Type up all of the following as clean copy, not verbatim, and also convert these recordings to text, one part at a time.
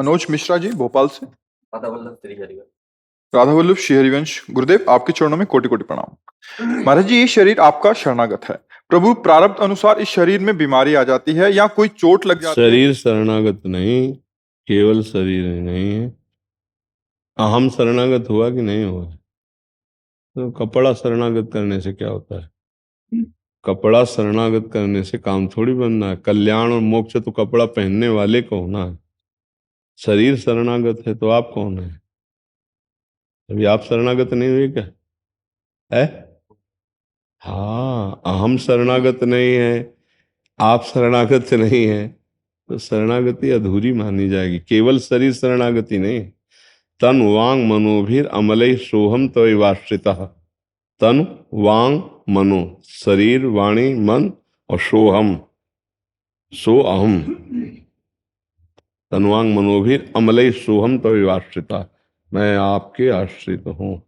मनोज मिश्रा जी भोपाल से। राधा वल्लभ श्री हरिवंश। राधा वल्लभ श्री हरिवंश। गुरुदेव आपके चरणों में कोटि कोटि प्रणाम। महाराज जी, ये शरीर आपका शरणागत है। प्रभु, प्रारब्ध अनुसार इस शरीर में बीमारी आ जाती है या कोई चोट लग जाती है? शरीर शरणागत नहीं, केवल शरीर नहीं है। अहम शरणागत हुआ कि नहीं हुआ? तो कपड़ा शरणागत करने से क्या होता है? कपड़ा शरणागत करने से काम थोड़ी बनना है। कल्याण और मोक्ष तो कपड़ा पहनने वाले को होना है। शरीर शरणागत है तो आप कौन है? अभी आप शरणागत नहीं हुए क्या है? हाँ, अहम शरणागत नहीं है, आप शरणागत नहीं है, तो शरणागति अधूरी मानी जाएगी। केवल शरीर शरणागति नहीं, तन वांग मनोभिर अमलय सोहम तवैवाश्रितः। तन वांग मनो, शरीर वाणी मन और सोहम, सो अहम। तनवांग मनोभिर अमलय सोहम तवैवाश्रितः, मैं आपके आश्रित हूँ।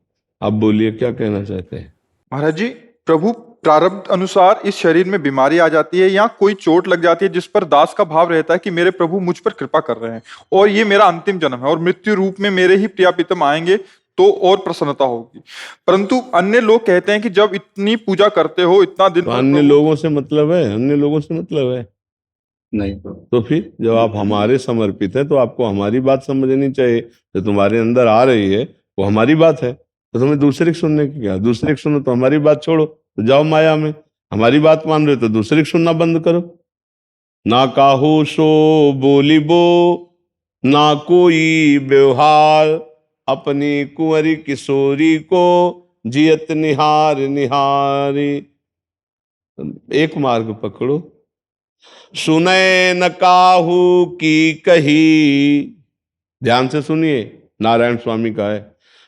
अब बोलिए क्या कहना चाहते हैं? महाराज जी, प्रभु, प्रारब्ध अनुसार इस शरीर में बीमारी आ जाती है या कोई चोट लग जाती है जिस पर दास का भाव रहता है कि मेरे प्रभु मुझ पर कृपा कर रहे हैं और ये मेरा अंतिम जन्म है और मृत्यु रूप में मेरे ही प्रिया प्रीतम आएंगे तो और प्रसन्नता होगी। परंतु अन्य लोग कहते हैं कि जब इतनी पूजा करते हो, इतना दिन तो अन्य लोगों से मतलब है? अन्य लोगों से मतलब है नहीं तो फिर जब आप हमारे समर्पित हैं तो आपको हमारी बात समझनी चाहिए। जो तुम्हारे अंदर आ रही है वो हमारी बात है, तो तुम्हें दूसरे की सुनने की क्या? दूसरे की सुनो तो हमारी बात छोड़ो, तो जाओ माया में। हमारी बात मान रहे हो तो दूसरे की सुनना बंद करो। ना काहू सो बोलिबो, ना कोई व्यवहार, अपनी कुंवरी किशोरी को जियत निहार निहारी। एक मार्ग पकड़ो। सुने न काहू की कही, ध्यान से सुनिए, नारायण स्वामी का है।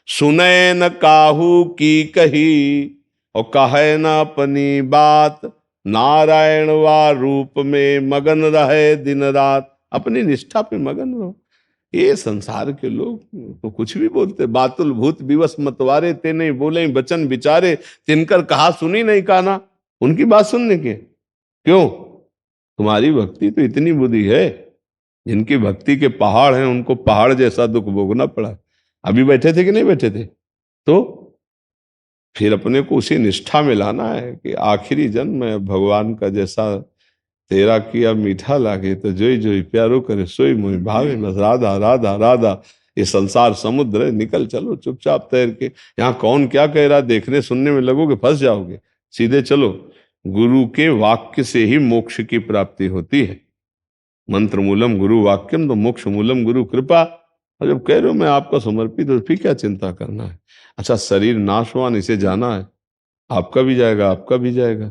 सुने न काहू की कही और कहे न अपनी बात, नारायण वा रूप में मगन रहे दिन रात। अपनी निष्ठा पे मगन रहो। ये संसार के लोग तो कुछ भी बोलते, बातुल भूत विवश मतवारे, ते नहीं बोले बचन विचारे, तिनकर कहा सुनी नहीं काना। उनकी बात सुनने के क्यों? तुम्हारी भक्ति तो इतनी बुद्धि है, जिनकी भक्ति के पहाड़ हैं उनको पहाड़ जैसा दुख भोगना पड़ा। अभी बैठे थे कि नहीं बैठे थे? तो फिर अपने को उसी निष्ठा में लाना है कि आखिरी जन्म में भगवान का जैसा तेरा किया मीठा लागे, तो जोई जोई प्यारो करे सोई मोहि भावे, बस राधा राधा राधा। ये संसार समुद्र है, निकल चलो चुपचाप तैर के। यहाँ कौन क्या कह रहा देखने सुनने में लगोगे फंस जाओगे। सीधे चलो, गुरु के वाक्य से ही मोक्ष की प्राप्ति होती है। मंत्र मूलम गुरु वाक्यम तो मोक्ष मूलम गुरु कृपा। और जब कह रहे हो मैं आपका समर्पित हूं, फिर क्या चिंता करना है? अच्छा, शरीर नाशवान, इसे जाना है, आपका भी जाएगा आपका भी जाएगा।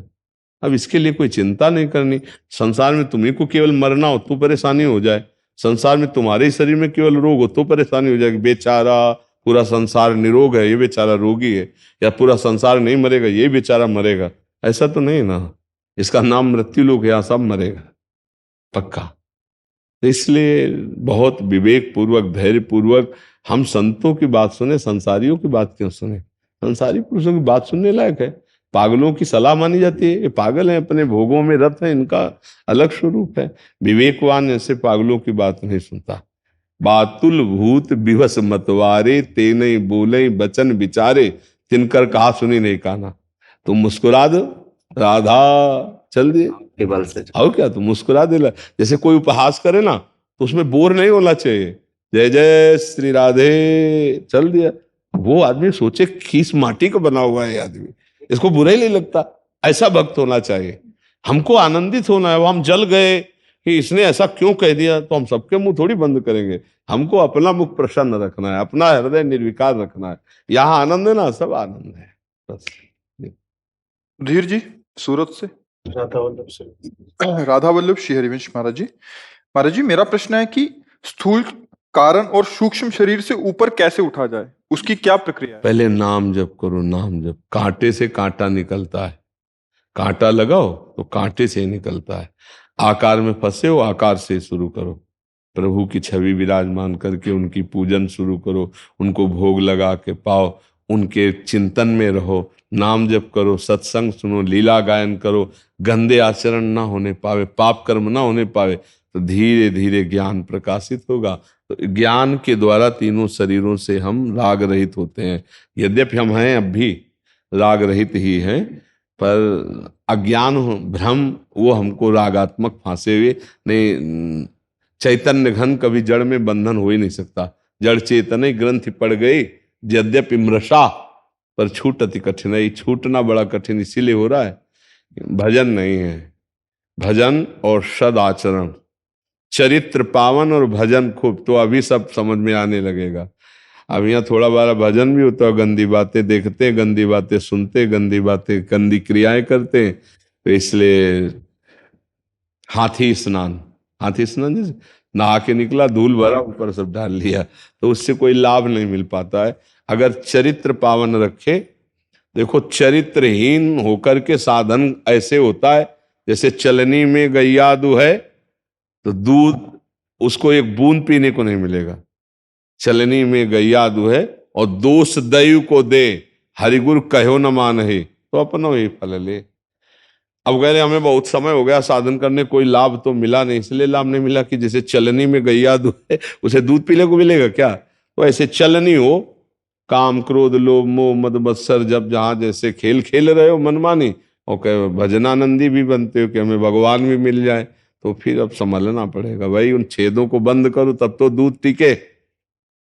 अब इसके लिए कोई चिंता नहीं करनी। संसार में तुम्ही को केवल मरना हो तो परेशानी हो जाए, संसार में तुम्हारे ही शरीर में केवल रोग हो तो परेशानी हो जाएगी। बेचारा पूरा संसार निरोग है, ये बेचारा रोगी है, या पूरा संसार नहीं मरेगा, ये बेचारा मरेगा, ऐसा तो नहीं ना। इसका नाम मृत्यु लोक है, यहाँ सब मरेगा पक्का। इसलिए बहुत विवेक पूर्वक, धैर्य पूर्वक हम संतों की बात सुने, संसारियों की बात क्यों सुने? संसारी पुरुषों की बात सुनने लायक है। पागलों की सलाह मानी जाती है, ये पागल हैं, अपने भोगों में रत है, इनका अलग स्वरूप है। विवेकवान ऐसे पागलों की बात नहीं सुनता। बातुल भूत विवश मतवारे, ते नहीं बोले बचन विचारे, तिनकर कहा सुनी नहीं काना। तुम मुस्कुरा दो, राधा चल दिए केवल से और क्या, तुम मुस्कुरा दे। जैसे कोई उपहास करे ना तो उसमें बोर नहीं होना चाहिए। जय जय श्री राधे चल दिया। वो आदमी सोचे खीस माटी का बना हुआ है आदमी, इसको बुरा ही नहीं लगता। ऐसा भक्त होना चाहिए। हमको आनंदित होना है। वो हम जल गए कि इसने ऐसा क्यों कह दिया, तो हम सबके मुंह थोड़ी बंद करेंगे। हमको अपना मुख प्रसन्न रखना है, अपना हृदय निर्विकार रखना है। यहाँ आनंद है ना, सब आनंद है बस। धीर जी सूरत से। राधा वल्लभ श्री राधा वल्लभ श्री हरिवंश। महाराज जी, महाराज जी, मेरा प्रश्न है कि स्थूल कारण और सूक्ष्म शरीर से ऊपर कैसे उठा जाए, उसकी क्या प्रक्रिया है? पहले नाम जप करो, नाम जप। कांटे से कांटा निकलता है, कांटा लगाओ तो कांटे से निकलता है। आकार में फंसे हो, आकार से शुरू करो। प्रभु की छवि विराजमान करके उनकी पूजन शुरू करो, उनको भोग लगा के पाओ, उनके चिंतन में रहो, नाम जप करो, सत्संग सुनो, लीला गायन करो। गंदे आचरण ना होने पावे, पाप कर्म ना होने पावे, तो धीरे धीरे ज्ञान प्रकाशित होगा। तो तो ज्ञान के द्वारा तीनों शरीरों से हम राग रहित होते हैं। यद्यपि हम हैं अब भी राग रहित ही हैं, पर अज्ञान भ्रम वो हमको रागात्मक फांसे हुए नहीं। चैतन्य घन कभी जड़ में बंधन हो ही नहीं सकता। जड़ चेतन ग्रंथि पड़ गई यद्यपि मृषा, पर छूट अति कठिन है। छूटना बड़ा कठिन इसीलिए हो रहा है, भजन नहीं है। भजन और सद आचरण, चरित्र पावन और भजन खूब, तो अभी सब समझ में आने लगेगा। अब यहाँ थोड़ा बारा भजन भी होता है, गंदी बातें देखते, गंदी बातें सुनते, गंदी बातें गंदी क्रियाएं करते, तो इसलिए हाथी स्नान जैसे नहा के निकला, धूल भरा, ऊपर सब डाल लिया, तो उससे कोई लाभ नहीं मिल पाता है। अगर चरित्र पावन रखे, देखो चरित्रहीन होकर के साधन ऐसे होता है जैसे चलनी में गैया दूध है तो दूध उसको एक बूंद पीने को नहीं मिलेगा। चलनी में गैया दूध है और दोष दैव को दे, हरिगुरु कहो न मान है, तो अपनो ही फल ले। अब कह रहे हमें बहुत समय हो गया साधन करने, कोई लाभ तो मिला नहीं। इसलिए लाभ नहीं मिला कि जैसे चलनी में गैया दूध है उसे दूध पीने को मिलेगा क्या? तो ऐसे चलनी हो, काम क्रोध लोभ मोह मद मत्सर जब जहां जैसे खेल खेल रहे हो मनमानी, और कह भजनानंदी भी बनते हो कि हमें भगवान भी मिल जाए, तो फिर अब संभलना पड़ेगा भाई। उन छेदों को बंद करो तब तो दूध टिके।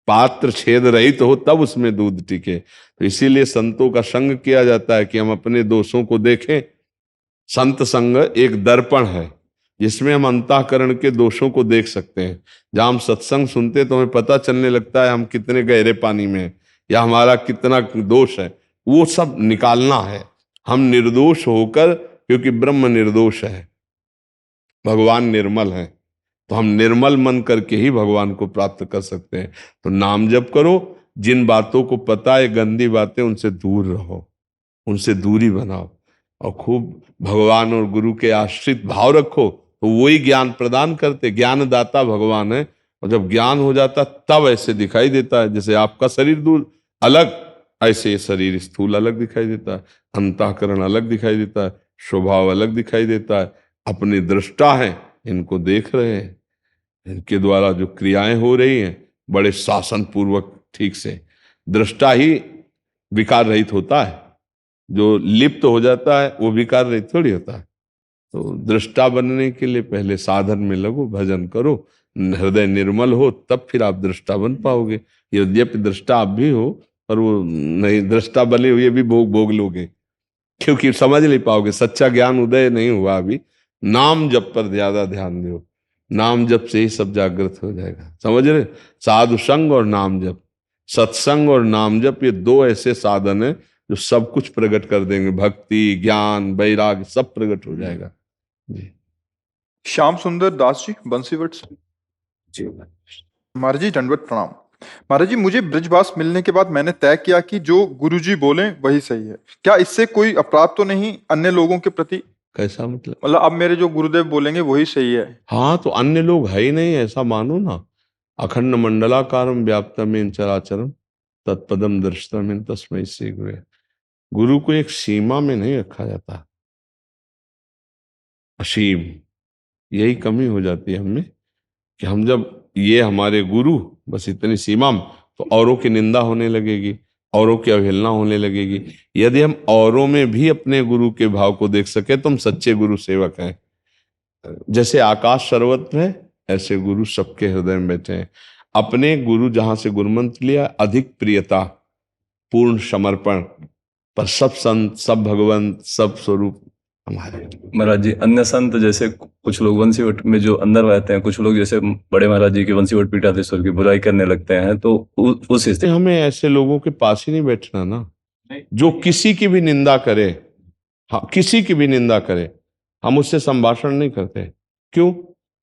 पात्र छेद रहित हो तब उसमें दूध टिके। तो इसीलिए संतों का संग किया जाता है कि हम अपने दोषों को देखें। संत संग एक दर्पण है जिसमें हम अंतःकरण के दोषों को देख सकते हैं। जहां हम सत्संग सुनते तो हमें पता चलने लगता है हम कितने गहरे पानी में हैं या हमारा कितना दोष है, वो सब निकालना है। हम निर्दोष होकर, क्योंकि ब्रह्म निर्दोष है, भगवान निर्मल है, तो हम निर्मल मन करके ही भगवान को प्राप्त कर सकते हैं। तो नाम जप करो, जिन बातों को पता है गंदी बातें उनसे दूर रहो, उनसे दूरी बनाओ, और खूब भगवान और गुरु के आश्रित भाव रखो, तो वही ज्ञान प्रदान करते। ज्ञानदाता भगवान है, और जब ज्ञान हो जाता तब ऐसे दिखाई देता है जैसे आपका शरीर दूर अलग, ऐसे ये शरीर स्थूल अलग दिखाई देता है, अंतःकरण अलग दिखाई देता है, स्वभाव अलग दिखाई देता है। अपने दृष्टा है, इनको देख रहे हैं, इनके द्वारा जो क्रियाएं हो रही हैं बड़े शासन पूर्वक ठीक से। दृष्टा ही विकार रहित होता है, जो लिप्त हो जाता है वो विकार रहित थोड़ी होता है। तो दृष्टा बनने के लिए पहले साधन में लगो, भजन करो, हृदय निर्मल हो, तब फिर आप दृष्टा बन पाओगे। यद्यपि दृष्टा आप भी हो, पर वो नहीं, दृष्टा बने हुए भी भोग लोगे, क्योंकि समझ नहीं पाओगे, सच्चा ज्ञान उदय नहीं हुआ अभी। नाम जप पर ज्यादा ध्यान दो, नाम जप से ही सब जागृत हो जाएगा, समझ रहे? साधु संग और नाम जप, सत्संग और नाम जप, ये दो ऐसे साधन है जो सब कुछ प्रकट कर देंगे। भक्ति ज्ञान वैराग सब प्रकट हो जाएगा जी। श्याम सुंदर दास जी बंसीवट से। जी महाराज जी दंडवत प्रणाम। महाराज जी, मुझे ब्रजवास मिलने के बाद मैंने तय किया कि जो गुरुजी बोले वही सही है। क्या इससे कोई अपराध तो नहीं अन्य लोगों के प्रति? कैसा मतलब? मतलब अब मेरे जो गुरुदेव बोलेंगे वही सही है। हाँ, तो अन्य लोग है ही नहीं, ऐसा मानो ना। अखंड मंडलाकारम व्याप्तमेन चराचरम तत्पदम दर्शनमेन तस्मै श्री गुरुवे। गुरु को एक सीमा में नहीं रखा जाता, असीम। यही कमी हो जाती है हमें कि हम जब ये हमारे गुरु बस इतनी सीमा में, तो औरों की निंदा होने लगेगी, औरों की अवहेलना होने लगेगी। यदि हम औरों में भी अपने गुरु के भाव को देख सके तो हम सच्चे गुरु सेवक हैं। जैसे आकाश सर्वत्र है, ऐसे गुरु सबके हृदय में बैठे हैं। अपने गुरु जहां से गुरुमंत्र लिया, अधिक प्रियता, पूर्ण समर्पण, पर सब संत सब भगवंत सब स्वरूप हमारे। महाराज जी, अन्य संत जैसे कुछ लोग वंशीवट में जो अंदर रहते हैं, कुछ लोग जैसे बड़े महाराज जी के वंशीवट पीठाधीश्वर की बुराई करने लगते हैं, तो उस स्थिति हमें ऐसे लोगों के पास ही नहीं बैठना ना, जो किसी की भी निंदा करे। हाँ, किसी की भी निंदा करे, हम उससे संभाषण नहीं करते। क्यों?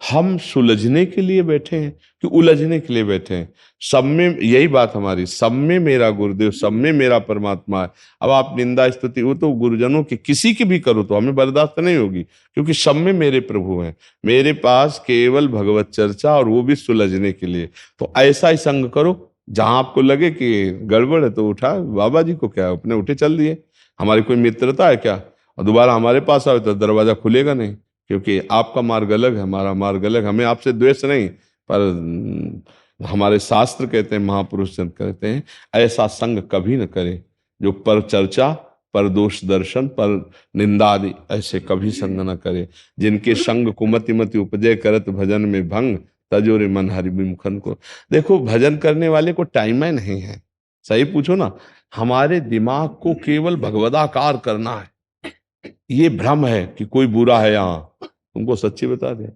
हम सुलझने के लिए बैठे हैं कि उलझने के लिए बैठे हैं? सब में यही बात हमारी, सब में मेरा गुरुदेव, सब में मेरा परमात्मा है। अब आप निंदा स्तुति वो तो गुरुजनों की किसी की भी करो तो हमें बर्दाश्त नहीं होगी, क्योंकि सब में मेरे प्रभु हैं। मेरे पास केवल भगवत चर्चा, और वो भी सुलझने के लिए। तो ऐसा ही संग करो, जहां आपको लगे कि गड़बड़ है तो उठा, बाबा जी को क्या अपने उठे चल दिए। हमारी कोई मित्रता है क्या? और दोबारा हमारे पास आए तो दरवाजा खुलेगा नहीं, क्योंकि आपका मार्ग अलग है, हमारा मार्ग अलग। हमें आपसे द्वेष नहीं, पर हमारे शास्त्र कहते हैं, महापुरुष संत कहते हैं, ऐसा संग कभी न करे जो पर चर्चा, पर दोष दर्शन, पर निंदा आदि ऐसे कभी संग न करे। जिनके संग कुमति मति उपजय करत भजन में भंग, तजोरे मन हरि विमुखन को। देखो, भजन करने वाले को टाइम ही नहीं है। सही पूछो ना, हमारे दिमाग को केवल भगवदाकार करना है। ये भ्रम है कि कोई बुरा है यहाँ। तुमको सच्ची बता दे,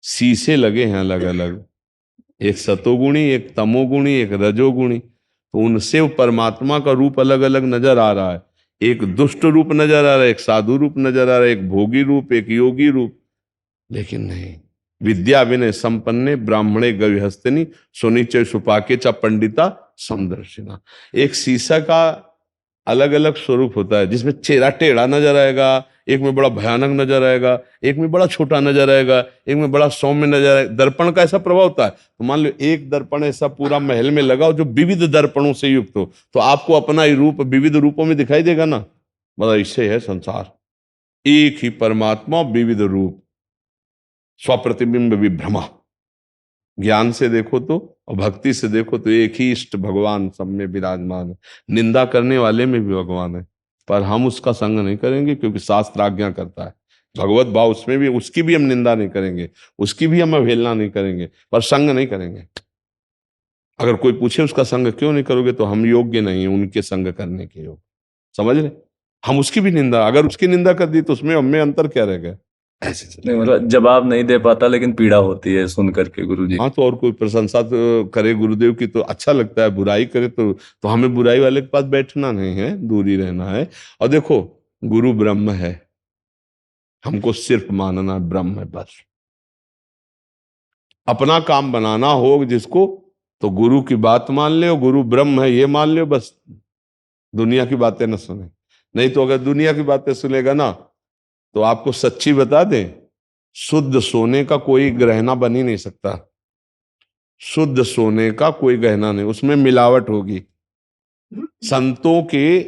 शीशे लगे हैं अलग अलग, एक सतोगुणी, एक तमोगुणी, एक रजोगुणी, तो उनसे वो परमात्मा का रूप अलग अलग नजर आ रहा है। एक दुष्ट रूप नजर आ रहा है, एक साधु रूप नजर आ रहा है, एक भोगी रूप, एक योगी रूप। लेकिन नहीं, विद्या विनय संपन्ने ब्राह्मणे गविहस्तिनी सुनिचय सुपाके च पंडिता समदर्शिना। एक शीशा का अलग अलग स्वरूप होता है, जिसमें चेहरा टेढ़ा नजर आएगा, एक में बड़ा भयानक नजर आएगा, एक में बड़ा छोटा नजर आएगा, एक में बड़ा सौम्य नजर आएगा। दर्पण का ऐसा प्रभाव होता है। तो मान लो एक दर्पण ऐसा पूरा महल में लगाओ जो विविध दर्पणों से युक्त हो, तो आपको अपना ही रूप विविध रूपों में दिखाई देगा ना। मतलब इससे है संसार, एक ही परमात्मा विविध रूप, स्वप्रतिबिंब विभ्रमा। ज्ञान से देखो तो और भक्ति से देखो तो एक ही इष्ट भगवान सब में विराजमान है। निंदा करने वाले में भी भगवान है, पर हम उसका संग नहीं करेंगे, क्योंकि शास्त्र आज्ञा करता है। भगवत भाव उसमें भी, उसकी भी हम निंदा नहीं करेंगे, उसकी भी हम अवहेलना नहीं करेंगे, पर संग नहीं करेंगे। अगर कोई पूछे उसका संग क्यों नहीं करोगे, तो हम योग्य नहीं है उनके संग करने के योग। समझ रहे, हम उसकी भी निंदा, अगर उसकी निंदा कर दी तो उसमें हमें अंतर क्या रह गया। ऐसे नहीं, मतलब जवाब नहीं दे पाता, लेकिन पीड़ा होती है सुन करके गुरुजी। हाँ, तो और कोई प्रशंसा तो करे गुरुदेव की तो अच्छा लगता है, बुराई करे तो हमें बुराई वाले के पास बैठना नहीं है, दूरी रहना है। और देखो, गुरु ब्रह्म है, हमको सिर्फ मानना है ब्रह्म है बस। अपना काम बनाना हो जिसको, तो गुरु की बात मान ले, गुरु ब्रह्म है ये मान ले बस। दुनिया की बातें न सुने, नहीं तो अगर दुनिया की बातें सुनेगा ना, तो आपको सच्ची बता दें, शुद्ध सोने का कोई गहना बन ही नहीं सकता। शुद्ध सोने का कोई गहना नहीं, उसमें मिलावट होगी। संतों के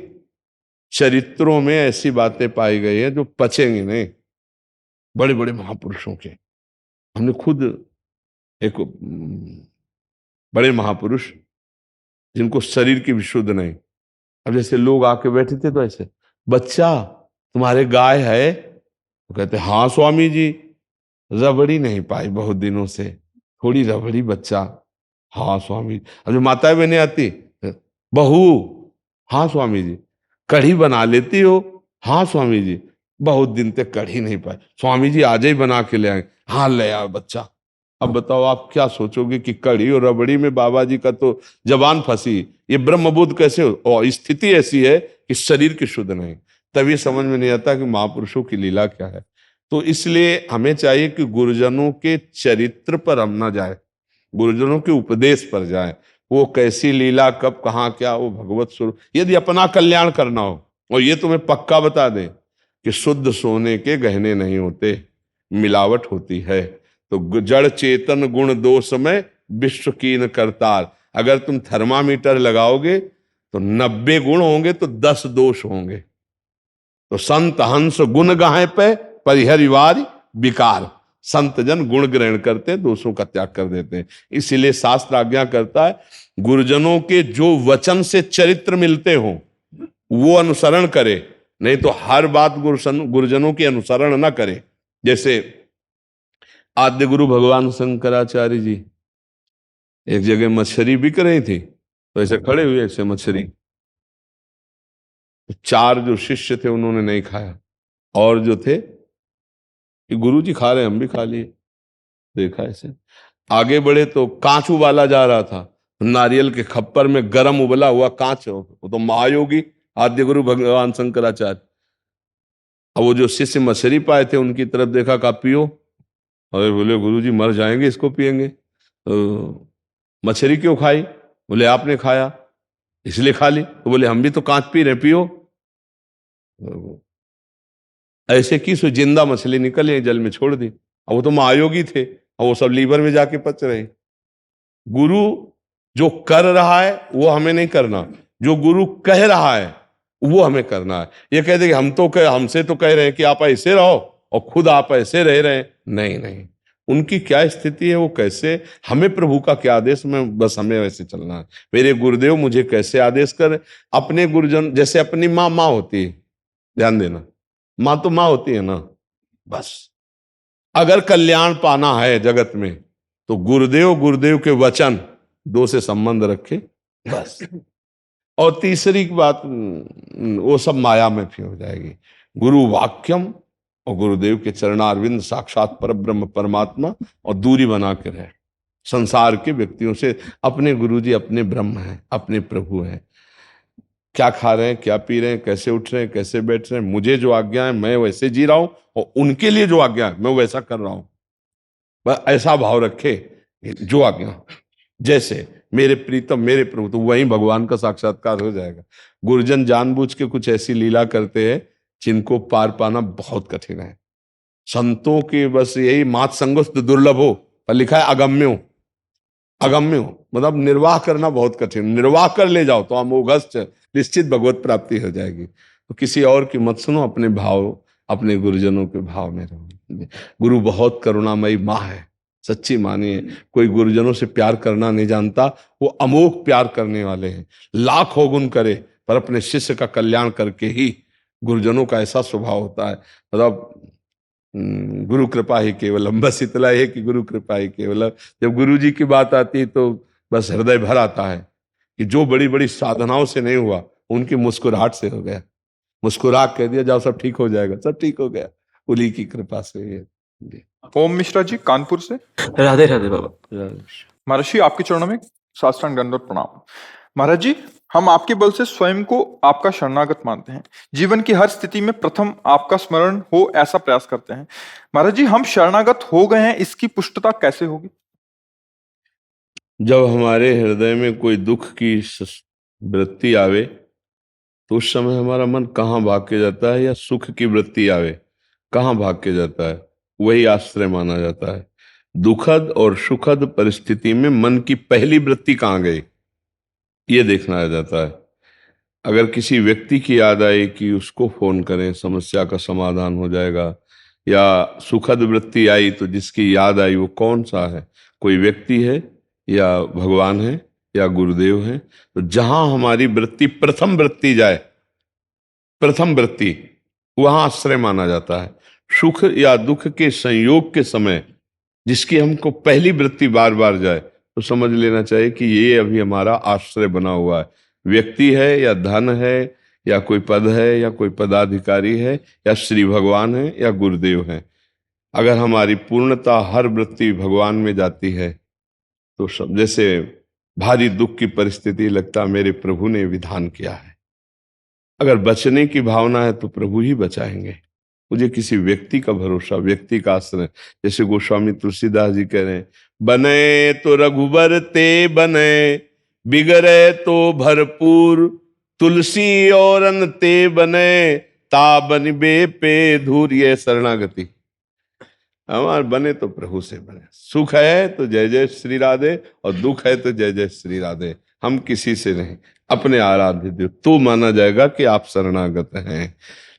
चरित्रों में ऐसी बातें पाई गई है जो पचेंगी नहीं। बड़े बड़े महापुरुषों के, हमने खुद एक बड़े महापुरुष जिनको शरीर की भी शुद्ध नहीं, अब जैसे लोग आके बैठे थे तो ऐसे, बच्चा तुम्हारे गाय है? तो कहते हाँ स्वामी जी, रबड़ी नहीं पाई बहुत दिनों से, थोड़ी रबड़ी बच्चा। हाँ स्वामी जी। अब जो माताएं बहनें आती, बहू, हाँ स्वामी जी। कढ़ी बना लेती हो? हाँ स्वामी जी, बहुत दिन तक कढ़ी नहीं पाई, स्वामी जी आज ही बना के ले आए। हाँ ले आओ बच्चा। अब बताओ आप क्या सोचोगे कि कढ़ी और रबड़ी में बाबा जी का तो जबान फंसी, ये ब्रह्मबोध कैसे हो? और स्थिति ऐसी है कि शरीर की शुद्ध नहीं, तभी समझ में नहीं आता कि महापुरुषों की लीला क्या है। तो इसलिए हमें चाहिए कि गुरुजनों के चरित्र पर हम ना जाए, गुरुजनों के उपदेश पर जाए। वो कैसी लीला, कब कहाँ क्या, वो भगवत स्वरूप। यदि अपना कल्याण करना हो, और ये तुम्हें पक्का बता दें कि शुद्ध सोने के गहने नहीं होते, मिलावट होती है। तो जड़ चेतन गुण दोष में विश्व कीन करतार। अगर तुम थर्मामीटर लगाओगे तो 90 गुण होंगे तो 10 दोष होंगे। तो संत हंस गुण गाहे पे परिहरिवार विकार। संत जन गुण ग्रहण करते, दोषों का त्याग कर देते हैं। इसीलिए शास्त्र आज्ञा करता है, गुरुजनों के जो वचन से चरित्र मिलते हो वो अनुसरण करे, नहीं तो हर बात गुरुजनों की अनुसरण ना करे। जैसे आद्य गुरु भगवान शंकराचार्य जी एक जगह मछली बिक रही थी, तो ऐसे खड़े हुए ऐसे मछली, 4 जो शिष्य थे उन्होंने नहीं खाया, और जो थे कि गुरु जी खा रहे हम भी खा लिए। देखा ऐसे आगे बढ़े तो कांच उबाला जा रहा था, नारियल के खप्पर में गरम उबला हुआ कांच, वो तो महायोगी आद्य गुरु भगवान शंकराचार्य। अब वो जो शिष्य मछली पाए थे उनकी तरफ देखा, का पियो। अरे बोले गुरु जी मर जाएंगे इसको पिएंगे। तो मछली क्यों खाई? बोले आपने खाया इसलिए खा ली। तो बोले हम भी तो कांच पी रहे, पियो। ऐसे की सो जिंदा मछली निकले जल में छोड़ दी। अब वो तो महायोगी थे, और वो सब लीवर में जाके पच रहे। गुरु जो कर रहा है वो हमें नहीं करना, जो गुरु कह रहा है वो हमें करना है। ये कहते कि हमसे तो कह रहे हैं कि आप ऐसे रहो, और खुद आप ऐसे रह रहे हैं। नहीं नहीं, उनकी क्या स्थिति है, वो कैसे, हमें प्रभु का क्या आदेश, में बस हमें वैसे चलना है। मेरे गुरुदेव मुझे कैसे आदेश कर, अपने गुरुजन जैसे अपनी माँ होती है, ध्यान देना, माँ तो माँ होती है ना। बस अगर कल्याण पाना है जगत में तो गुरुदेव के वचन दो से संबंध रखे बस। और तीसरी बात, वो सब माया में फिर हो जाएगी। गुरु वाक्यम और गुरुदेव के चरणारविंद साक्षात परब्रह्म परमात्मा, और दूरी बना के रहे संसार के व्यक्तियों से। अपने गुरुजी अपने ब्रह्म हैं, अपने प्रभु हैं। क्या खा रहे हैं, क्या पी रहे हैं, कैसे उठ रहे हैं, कैसे बैठ रहे हैं, मुझे जो आज्ञा है मैं वैसे जी रहा हूं, और उनके लिए जो आज्ञा है मैं वैसा कर रहा हूं। बस ऐसा भाव रखे, जो आज्ञा जैसे मेरे प्रीतम मेरे प्रभु, तो वहीं भगवान का साक्षात्कार हो जाएगा। गुरुजन जानबूझ के कुछ ऐसी लीला करते हैं जिनको पार पाना बहुत कठिन है। संतों के बस यही मात संगोस्त दुर्लभ हो, पर लिखा है अगम्यो, अगम्यो मतलब निर्वाह करना बहुत कठिन। निर्वाह कर ले जाओ तो अमोघश्च निश्चित भगवत प्राप्ति हो जाएगी। तो किसी और की मत सुनो, अपने भाव, अपने गुरुजनों के भाव में रहो। गुरु बहुत करुणामयी माँ है, सच्ची मानिए। कोई गुरुजनों से प्यार करना नहीं जानता, वो अमोघ प्यार करने वाले हैं। लाख हो गुण करे पर अपने शिष्य का कल्याण करके ही। गुरुजनों का ऐसा स्वभाव होता है, मतलब गुरु कृपा ही केवलम, बस इतना है कि गुरु कृपा ही केवलम। जब गुरु जी की बात आती है तो बस हृदय भर आता है कि जो बड़ी बड़ी साधनाओं से नहीं हुआ उनकी मुस्कुराहट से हो गया। मुस्कुरा कह दिया जाओ सब ठीक हो जाएगा, सब ठीक हो गया, उन्हीं की कृपा से। ये ओम मिश्रा जी कानपुर से। राधे राधे बाबा। महर्षि आपके चरणों में साष्टांग दंडवत प्रणाम। महाराज जी, हम आपके बल से स्वयं को आपका शरणागत मानते हैं। जीवन की हर स्थिति में प्रथम आपका स्मरण हो ऐसा प्रयास करते हैं। महाराज जी, हम शरणागत हो गए हैं, इसकी पुष्टता कैसे होगी? जब हमारे हृदय में कोई दुख की वृत्ति आवे तो उस समय हमारा मन कहाँ भाग के जाता है, या सुख की वृत्ति आवे कहाँ भाग के जाता है, वही आश्रय माना जाता है। दुखद और सुखद परिस्थिति में मन की पहली वृत्ति कहाँ गई, ये देखना आ जाता है। अगर किसी व्यक्ति की याद आई कि उसको फोन करें, समस्या का समाधान हो जाएगा। या सुखद वृत्ति आई तो जिसकी याद आई वो कौन सा है, कोई व्यक्ति है या भगवान है या गुरुदेव है। तो जहां हमारी वृत्ति प्रथम वृत्ति जाए, प्रथम वृत्ति, वहां आश्रय माना जाता है। सुख या दुख के संयोग के समय जिसकी हमको पहली वृत्ति बार बार जाए तो समझ लेना चाहिए कि ये अभी हमारा आश्रय बना हुआ है। व्यक्ति है या धन है या कोई पद है या कोई पदाधिकारी है या श्री भगवान है या गुरुदेव है। अगर हमारी पूर्णता हर वृत्ति भगवान में जाती है तो सब, जैसे भारी दुख की परिस्थिति, लगता मेरे प्रभु ने विधान किया है। अगर बचने की भावना है तो प्रभु ही बचाएंगे। मुझे किसी व्यक्ति का भरोसा, व्यक्ति का आश्रय, जैसे गोस्वामी तुलसीदास जी कह रहे हैं, बने तो रघुबर ते बने, बिगड़े तो भरपूर, तुलसी और अन ते बने, ता बनबे पे धूर। ये शरणागति हमारे बने तो प्रभु से बने। सुख है तो जय जय श्री राधे, और दुख है तो जय जय श्री राधे। हम किसी से नहीं, अपने आराध्य देव तो माना जाएगा कि आप शरणागत हैं।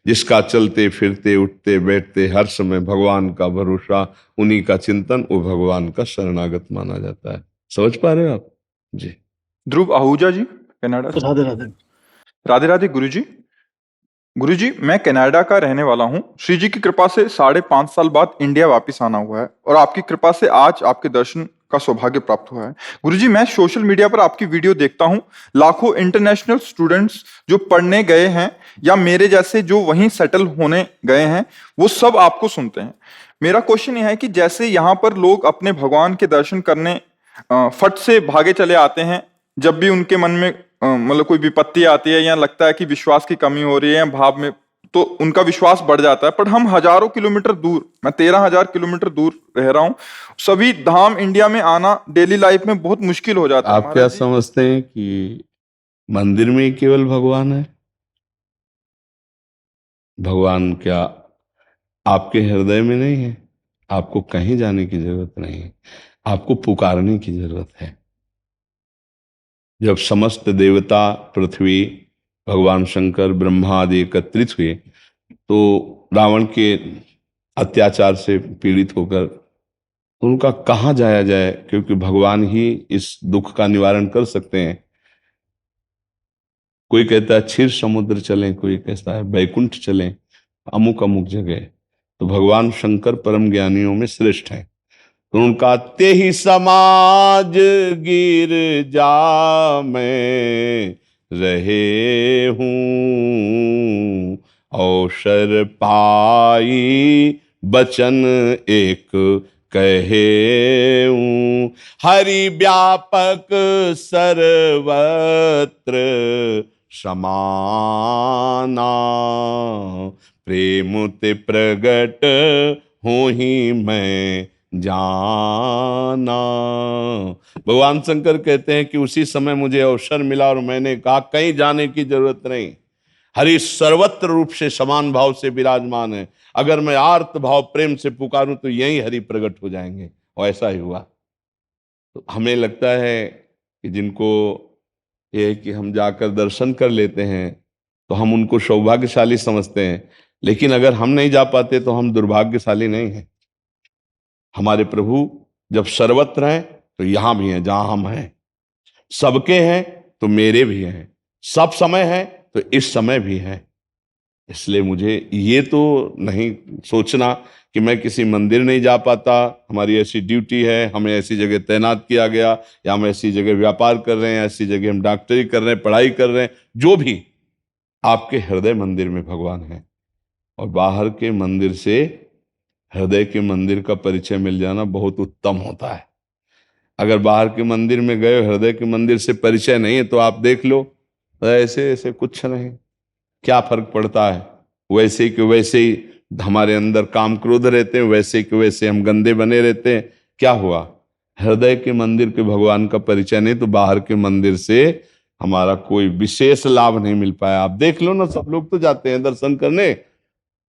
जिसका चलते फिरते उठते बैठते हर समय भगवान का भरोसा, उन्हीं का चिंतन, वो भगवान का शरणागत माना जाता है। समझ पा रहे हो आप जी? ध्रुव आहूजा जी कनाडा से। राधे राधे। राधे राधे गुरुजी। गुरुजी, मैं कनाडा का रहने वाला हूँ। श्री जी की कृपा से 5.5 साल बाद इंडिया वापस आना हुआ है, और आपकी कृपा से आज आपके दर्शन का सौभाग्य प्राप्त हुआ है। गुरुजी, मैं सोशल मीडिया पर आपकी वीडियो देखता हूँ। लाखों इंटरनेशनल स्टूडेंट्स जो पढ़ने गए हैं या मेरे जैसे जो वहीं सेटल होने गए हैं, वो सब आपको सुनते हैं। मेरा क्वेश्चन यह है कि जैसे यहाँ पर लोग अपने भगवान के दर्शन करने फट से भागे चले आते हैं जब भी उनके मन में मतलब कोई विपत्ति आती है या लगता है कि विश्वास की कमी हो रही है भाव में, तो उनका विश्वास बढ़ जाता है। पर हम हजारों किलोमीटर दूर, मैं 13,000 किलोमीटर दूर रह रहा हूँ, सभी धाम इंडिया में आना डेली लाइफ में बहुत मुश्किल हो जाता है। आप क्या समझते हैं कि मंदिर में केवल भगवान है? भगवान क्या आपके हृदय में नहीं है? आपको कहीं जाने की जरूरत नहीं है, आपको पुकारने की जरूरत है। जब समस्त देवता, पृथ्वी, भगवान शंकर, ब्रह्मा आदि एकत्रित हुए तो रावण के अत्याचार से पीड़ित होकर तो उनका कहाँ जाया जाए, क्योंकि भगवान ही इस दुख का निवारण कर सकते हैं। कोई कहता है क्षीर समुद्र चलें, कोई कहता है बैकुंठ चलें, अमुक अमुक जगह। तो भगवान शंकर परम ज्ञानियों में श्रेष्ठ हैं। तो उनका ते ही समाज गिर जा में रहे हूँ, अवसर पाई बचन एक कहे हूँ। हरि व्यापक सर्वत्र समाना, प्रेम ते प्रगट हूँ ही मैं जाना। भगवान शंकर कहते हैं कि उसी समय मुझे अवसर मिला और मैंने कहा कहीं जाने की जरूरत नहीं, हरि सर्वत्र रूप से समान भाव से विराजमान है। अगर मैं आर्त भाव प्रेम से पुकारूं तो यही हरि प्रकट हो जाएंगे। और ऐसा ही हुआ। तो हमें लगता है कि जिनको ये है कि हम जाकर दर्शन कर लेते हैं तो हम उनको सौभाग्यशाली समझते हैं, लेकिन अगर हम नहीं जा पाते तो हम दुर्भाग्यशाली नहीं हैं। हमारे प्रभु जब सर्वत्र हैं तो यहां भी हैं जहां हम हैं, सबके हैं तो मेरे भी हैं, सब समय है तो इस समय भी है। इसलिए मुझे ये तो नहीं सोचना कि मैं किसी मंदिर नहीं जा पाता, हमारी ऐसी ड्यूटी है, हमें ऐसी जगह तैनात किया गया, या हम ऐसी जगह व्यापार कर रहे हैं, ऐसी जगह हम डॉक्टरी कर रहे हैं, पढ़ाई कर रहे हैं। जो भी, आपके हृदय मंदिर में भगवान है। और बाहर के मंदिर से हृदय के मंदिर का परिचय मिल जाना बहुत उत्तम होता है। अगर बाहर के मंदिर में गए, हृदय के मंदिर से परिचय नहीं है, तो आप देख लो ऐसे ऐसे कुछ नहीं, क्या फर्क पड़ता है। वैसे कि वैसे ही हमारे अंदर काम क्रोध रहते हैं, वैसे कि वैसे हम गंदे बने रहते हैं। क्या हुआ? हृदय के मंदिर के भगवान का परिचय नहीं, तो बाहर के मंदिर से हमारा कोई विशेष लाभ नहीं मिल पाया। आप देख लो ना, सब लोग तो जाते हैं दर्शन करने,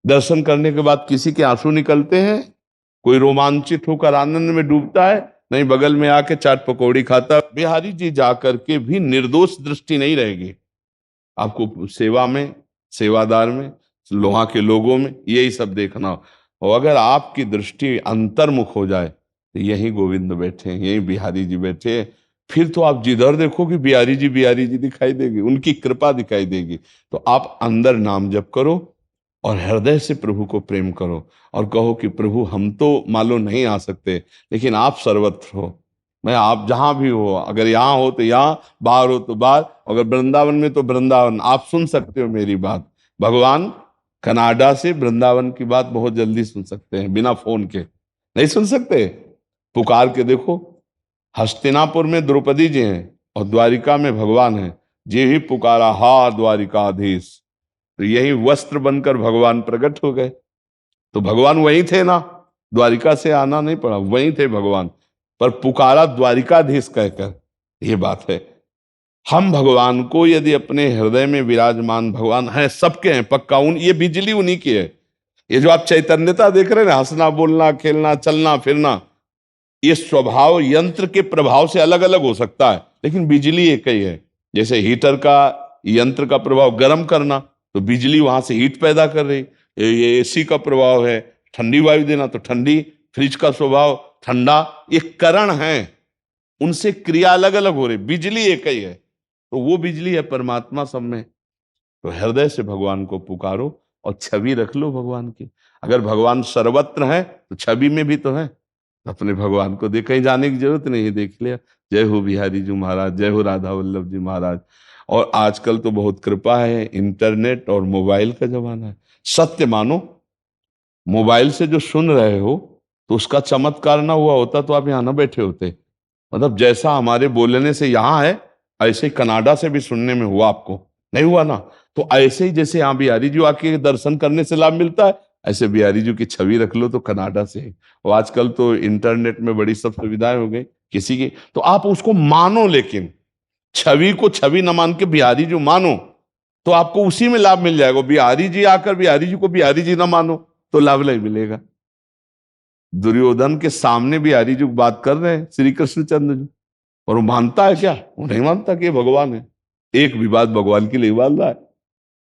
दर्शन करने के बाद किसी के आंसू निकलते हैं, कोई रोमांचित होकर आनंद में डूबता है, नहीं बगल में आके चाट पकौड़ी खाता। बिहारी जी जाकर के भी निर्दोष दृष्टि नहीं रहेगी। आपको सेवा में, सेवादार में, वहां के लोगों में यही सब देखना हो। और अगर आपकी दृष्टि अंतर्मुख हो जाए तो यही गोविंद बैठे हैं, यही बिहारी जी बैठे हैं, फिर तो आप जिधर देखोगे बिहारी जी दिखाई देगी, उनकी कृपा दिखाई देगी। तो आप अंदर नाम जप करो और हृदय से प्रभु को प्रेम करो और कहो कि प्रभु हम तो मालूम नहीं आ सकते, लेकिन आप सर्वत्र हो। मैं आप जहां भी हो, अगर यहाँ हो तो यहाँ, बाहर हो तो बाहर, अगर वृंदावन में तो वृंदावन, आप सुन सकते हो मेरी बात। भगवान कनाडा से वृंदावन की बात बहुत जल्दी सुन सकते हैं, बिना फोन के नहीं सुन सकते। पुकार के देखो, हस्तिनापुर में द्रौपदी जी हैं और द्वारिका में भगवान हैं। जे ही पुकारा हा द्वारिकाधीश, तो यही वस्त्र बनकर भगवान प्रकट हो गए। तो भगवान वही थे ना, द्वारिका से आना नहीं पड़ा, वही थे भगवान, पर पुकारा द्वारिकाधीश कहकर। ये बात है। हम भगवान को यदि अपने हृदय में विराजमान, भगवान है सबके हैं पक्का, ये बिजली उन्हीं की है। ये जो आप चैतन्यता देख रहे हैं ना, हंसना बोलना खेलना चलना फिरना, ये स्वभाव यंत्र के प्रभाव से अलग अलग हो सकता है, लेकिन बिजली एक ही है। जैसे हीटर का, यंत्र का प्रभाव गर्म करना, तो बिजली वहां से हीट पैदा कर रही। ये एसी का प्रभाव है ठंडी वायु देना, तो ठंडी। फ्रिज का स्वभाव ठंडा। ये करण है, उनसे क्रिया अलग अलग हो रही, बिजली एक ही है। तो वो बिजली है परमात्मा सब में। तो हृदय से भगवान को पुकारो और छवि रख लो भगवान की। अगर भगवान सर्वत्र है तो छवि में भी तो है। अपने भगवान को देख, कहीं जाने की जरूरत नहीं है, देख लिया। जय हो बिहारी जी महाराज, जय हो राधा वल्लभ जी महाराज। और आजकल तो बहुत कृपा है, इंटरनेट और मोबाइल का जमाना है। सत्य मानो, मोबाइल से जो सुन रहे हो तो उसका चमत्कार ना हुआ होता तो आप यहाँ ना बैठे होते। मतलब जैसा हमारे बोलने से यहाँ है, ऐसे ही कनाडा से भी सुनने में हुआ, आपको नहीं हुआ ना। तो ऐसे ही जैसे यहाँ बिहारी जी आके दर्शन करने से लाभ मिलता है, ऐसे बिहारी जी की छवि रख लो तो कनाडा से ही। और आजकल तो इंटरनेट में बड़ी सब सुविधाएं हो गई किसी की, तो आप उसको मानो, लेकिन छवि को छवि न मान के बिहारी जी मानो, तो आपको उसी में लाभ मिल जाएगा। बिहारी जी आकर बिहारी जी को बिहारी जी ना मानो तो लाभ नहीं मिलेगा। दुर्योधन के सामने बिहारी जी बात कर रहे हैं श्री कृष्णचंद्र जी, और वो मानता है क्या? वो नहीं मानता कि ये भगवान है। एक भी बात भगवान की नहीं मान रहा है।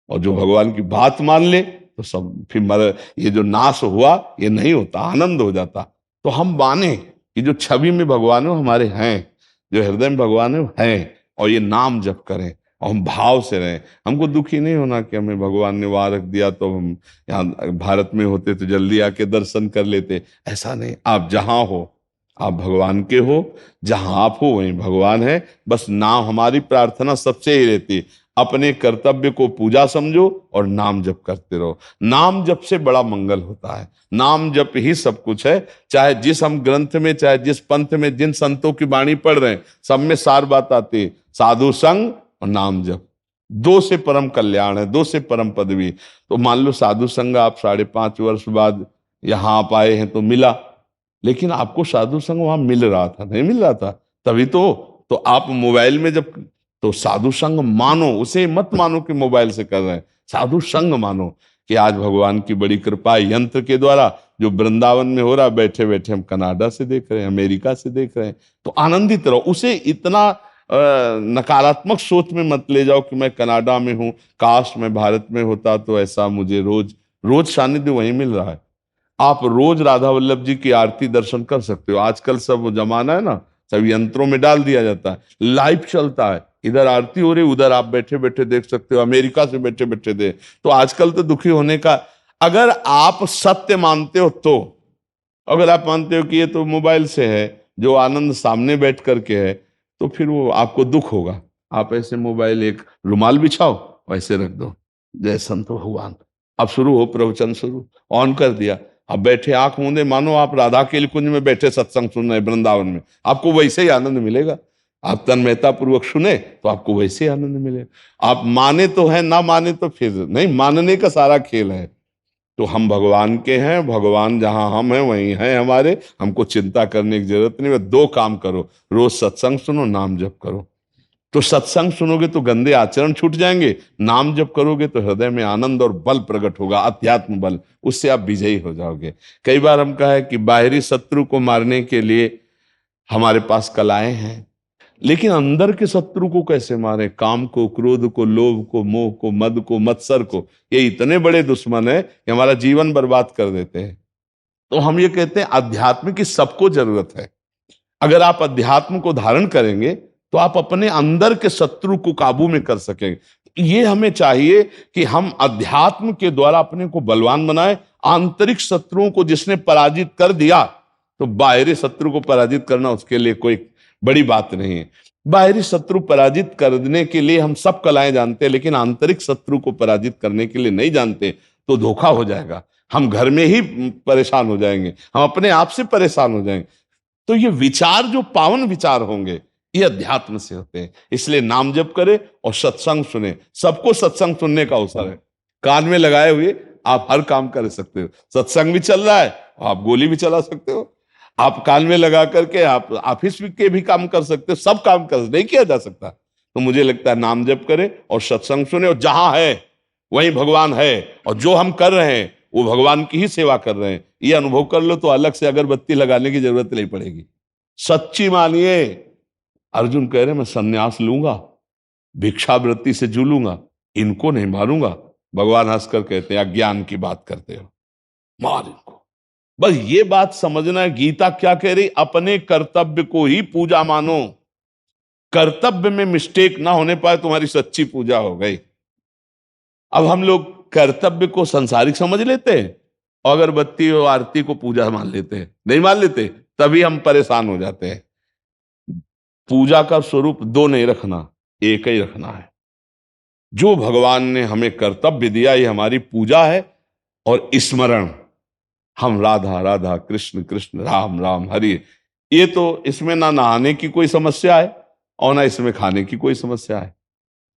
और जो भगवान की बात मान ले तो सब फिर ये जो नाश हुआ ये नहीं होता, आनंद हो जाता। तो हम माने कि जो छवि में भगवान है वो हमारे हैं, जो हृदय में भगवान है वो हैं, और ये नाम जप करें और हम भाव से रहें। हमको दुखी नहीं होना कि हमें भगवान ने वहां रख दिया तो हम यहाँ भारत में होते तो जल्दी आके दर्शन कर लेते, ऐसा नहीं। आप जहां हो आप भगवान के हो, जहां आप हो वहीं भगवान है। बस नाम, हमारी प्रार्थना सबसे ही रहती है, अपने कर्तव्य को पूजा समझो और नाम जप करते रहो। नाम जप से बड़ा मंगल होता है, नाम जप ही सब कुछ है। चाहे जिस हम ग्रंथ में, चाहे जिस पंथ में, जिन संतों की वाणी पढ़ रहे हैं, सब में सार बात आती है, साधु संग और नाम जप, दो से परम कल्याण है, दो से परम पदवी। तो मान लो साधु संग आप 5.5 वर्ष बाद यहाँ आप आए हैं तो मिला, लेकिन आपको साधु संग वहां मिल रहा था, नहीं मिल रहा था, तभी तो आप मोबाइल में जब, तो साधु संग मानो, उसे मत मानो कि मोबाइल से कर रहे हैं, साधु संग मानो कि आज भगवान की बड़ी कृपा यंत्र के द्वारा जो वृंदावन में हो रहा, बैठे बैठे हम कनाडा से देख रहे हैं, अमेरिका से देख रहे हैं, तो आनंदित रहो। उसे इतना नकारात्मक सोच में मत ले जाओ कि मैं कनाडा में हूं, काश मैं भारत में होता तो ऐसा मुझे रोज रोज सानिध्य वहीं मिल रहा है। आप रोज राधा वल्लभ जी की आरती दर्शन कर सकते हो। आजकल सब जमाना है ना, सब यंत्रों में डाल दिया जाता है, लाइव चलता है, इधर आरती हो रही, उधर आप बैठे बैठे देख सकते हो, अमेरिका से बैठे बैठे दे। तो आजकल तो दुखी होने का, अगर आप सत्य मानते हो तो, अगर आप मानते हो कि ये तो मोबाइल से है, जो आनंद सामने बैठ करके है, तो फिर वो आपको दुख होगा। आप ऐसे मोबाइल, एक रुमाल बिछाओ, वैसे रख दो, जय संत भगवान, अब शुरू हो प्रवचन, शुरू ऑन कर दिया, अब बैठे आंख मूंदे, मानो आप राधा के कुंज में बैठे सत्संग सुन रहे वृंदावन में, आपको वैसे ही आनंद मिलेगा। आप तन्मयता पूर्वक सुने तो आपको वैसे ही आनंद मिलेगा। आप माने तो है, ना माने तो फिर नहीं, मानने का सारा खेल है। तो हम भगवान के हैं, भगवान जहां हम हैं वहीं हैं हमारे, हमको चिंता करने की जरूरत नहीं। दो काम करो, रोज सत्संग सुनो, नाम जप करो। तो सत्संग सुनोगे तो गंदे आचरण छूट जाएंगे, नाम जप करोगे तो हृदय में आनंद और बल प्रकट होगा, अध्यात्म बल, उससे आप विजयी हो जाओगे। कई बार हम कहा है कि बाहरी शत्रु को मारने के लिए हमारे पास कलाएं हैं, लेकिन अंदर के शत्रु को कैसे मारे? काम को, क्रोध को, लोभ को, मोह को, मद को, मत्सर को, ये इतने बड़े दुश्मन है कि हमारा जीवन बर्बाद कर देते हैं। तो हम ये कहते हैं अध्यात्म की सबको जरूरत है। अगर आप अध्यात्म को धारण करेंगे तो आप अपने अंदर के शत्रु को काबू में कर सकेंगे। ये हमें चाहिए कि हम अध्यात्म के द्वारा अपने को बलवान बनाए। आंतरिक शत्रुओं को जिसने पराजित कर दिया, तो बाहरी शत्रु को पराजित करना उसके लिए कोई बड़ी बात नहीं है। बाहरी शत्रु पराजित करने के लिए हम सब कलाएं जानते हैं, लेकिन आंतरिक शत्रु को पराजित करने के लिए नहीं जानते, तो धोखा हो जाएगा। हम घर में ही परेशान हो जाएंगे, हम अपने आप से परेशान हो जाएंगे। तो ये विचार जो पावन विचार होंगे, ये अध्यात्म से होते हैं। इसलिए नाम जप करे और सत्संग सुने। सबको सत्संग सुनने का अवसर है, कान में लगाए हुए आप हर काम कर सकते हो। सत्संग भी चल रहा है, आप गोली भी चला सकते हो, आप कान में लगा करके आप ऑफिस के भी काम कर सकते हो, सब काम कर, नहीं किया जा सकता। तो मुझे लगता है नाम जप करे और सत्संग सुने, और जहां है वहीं भगवान है, और जो हम कर रहे हैं वो भगवान की ही सेवा कर रहे हैं, ये अनुभव कर लो तो अलग से अगरबत्ती लगाने की जरूरत नहीं पड़ेगी। सच्ची मानिए, अर्जुन कह रहे मैं सन्यास लूंगा, भिक्षावृत्ति से जूलूंगा, इनको नहीं मारूंगा। भगवान हंसकर कहते हैं अज्ञान की बात करते हो, मार इनको। बस ये बात समझना है, गीता क्या कह रही? अपने कर्तव्य को ही पूजा मानो। कर्तव्य में मिस्टेक ना होने पाए, तुम्हारी सच्ची पूजा हो गई। अब हम लोग कर्तव्य को संसारिक समझ लेते हैं और अगरबत्ती और आरती को पूजा मान लेते हैं, नहीं मान लेते, तभी हम परेशान हो जाते हैं। पूजा का स्वरूप दो नहीं रखना, एक ही रखना है। जो भगवान ने हमें कर्तव्य दिया, ये हमारी पूजा है। और स्मरण, हम राधा राधा, कृष्ण कृष्ण, राम राम, हरि, ये तो इसमें ना नहाने की कोई समस्या है और ना इसमें खाने की कोई समस्या है।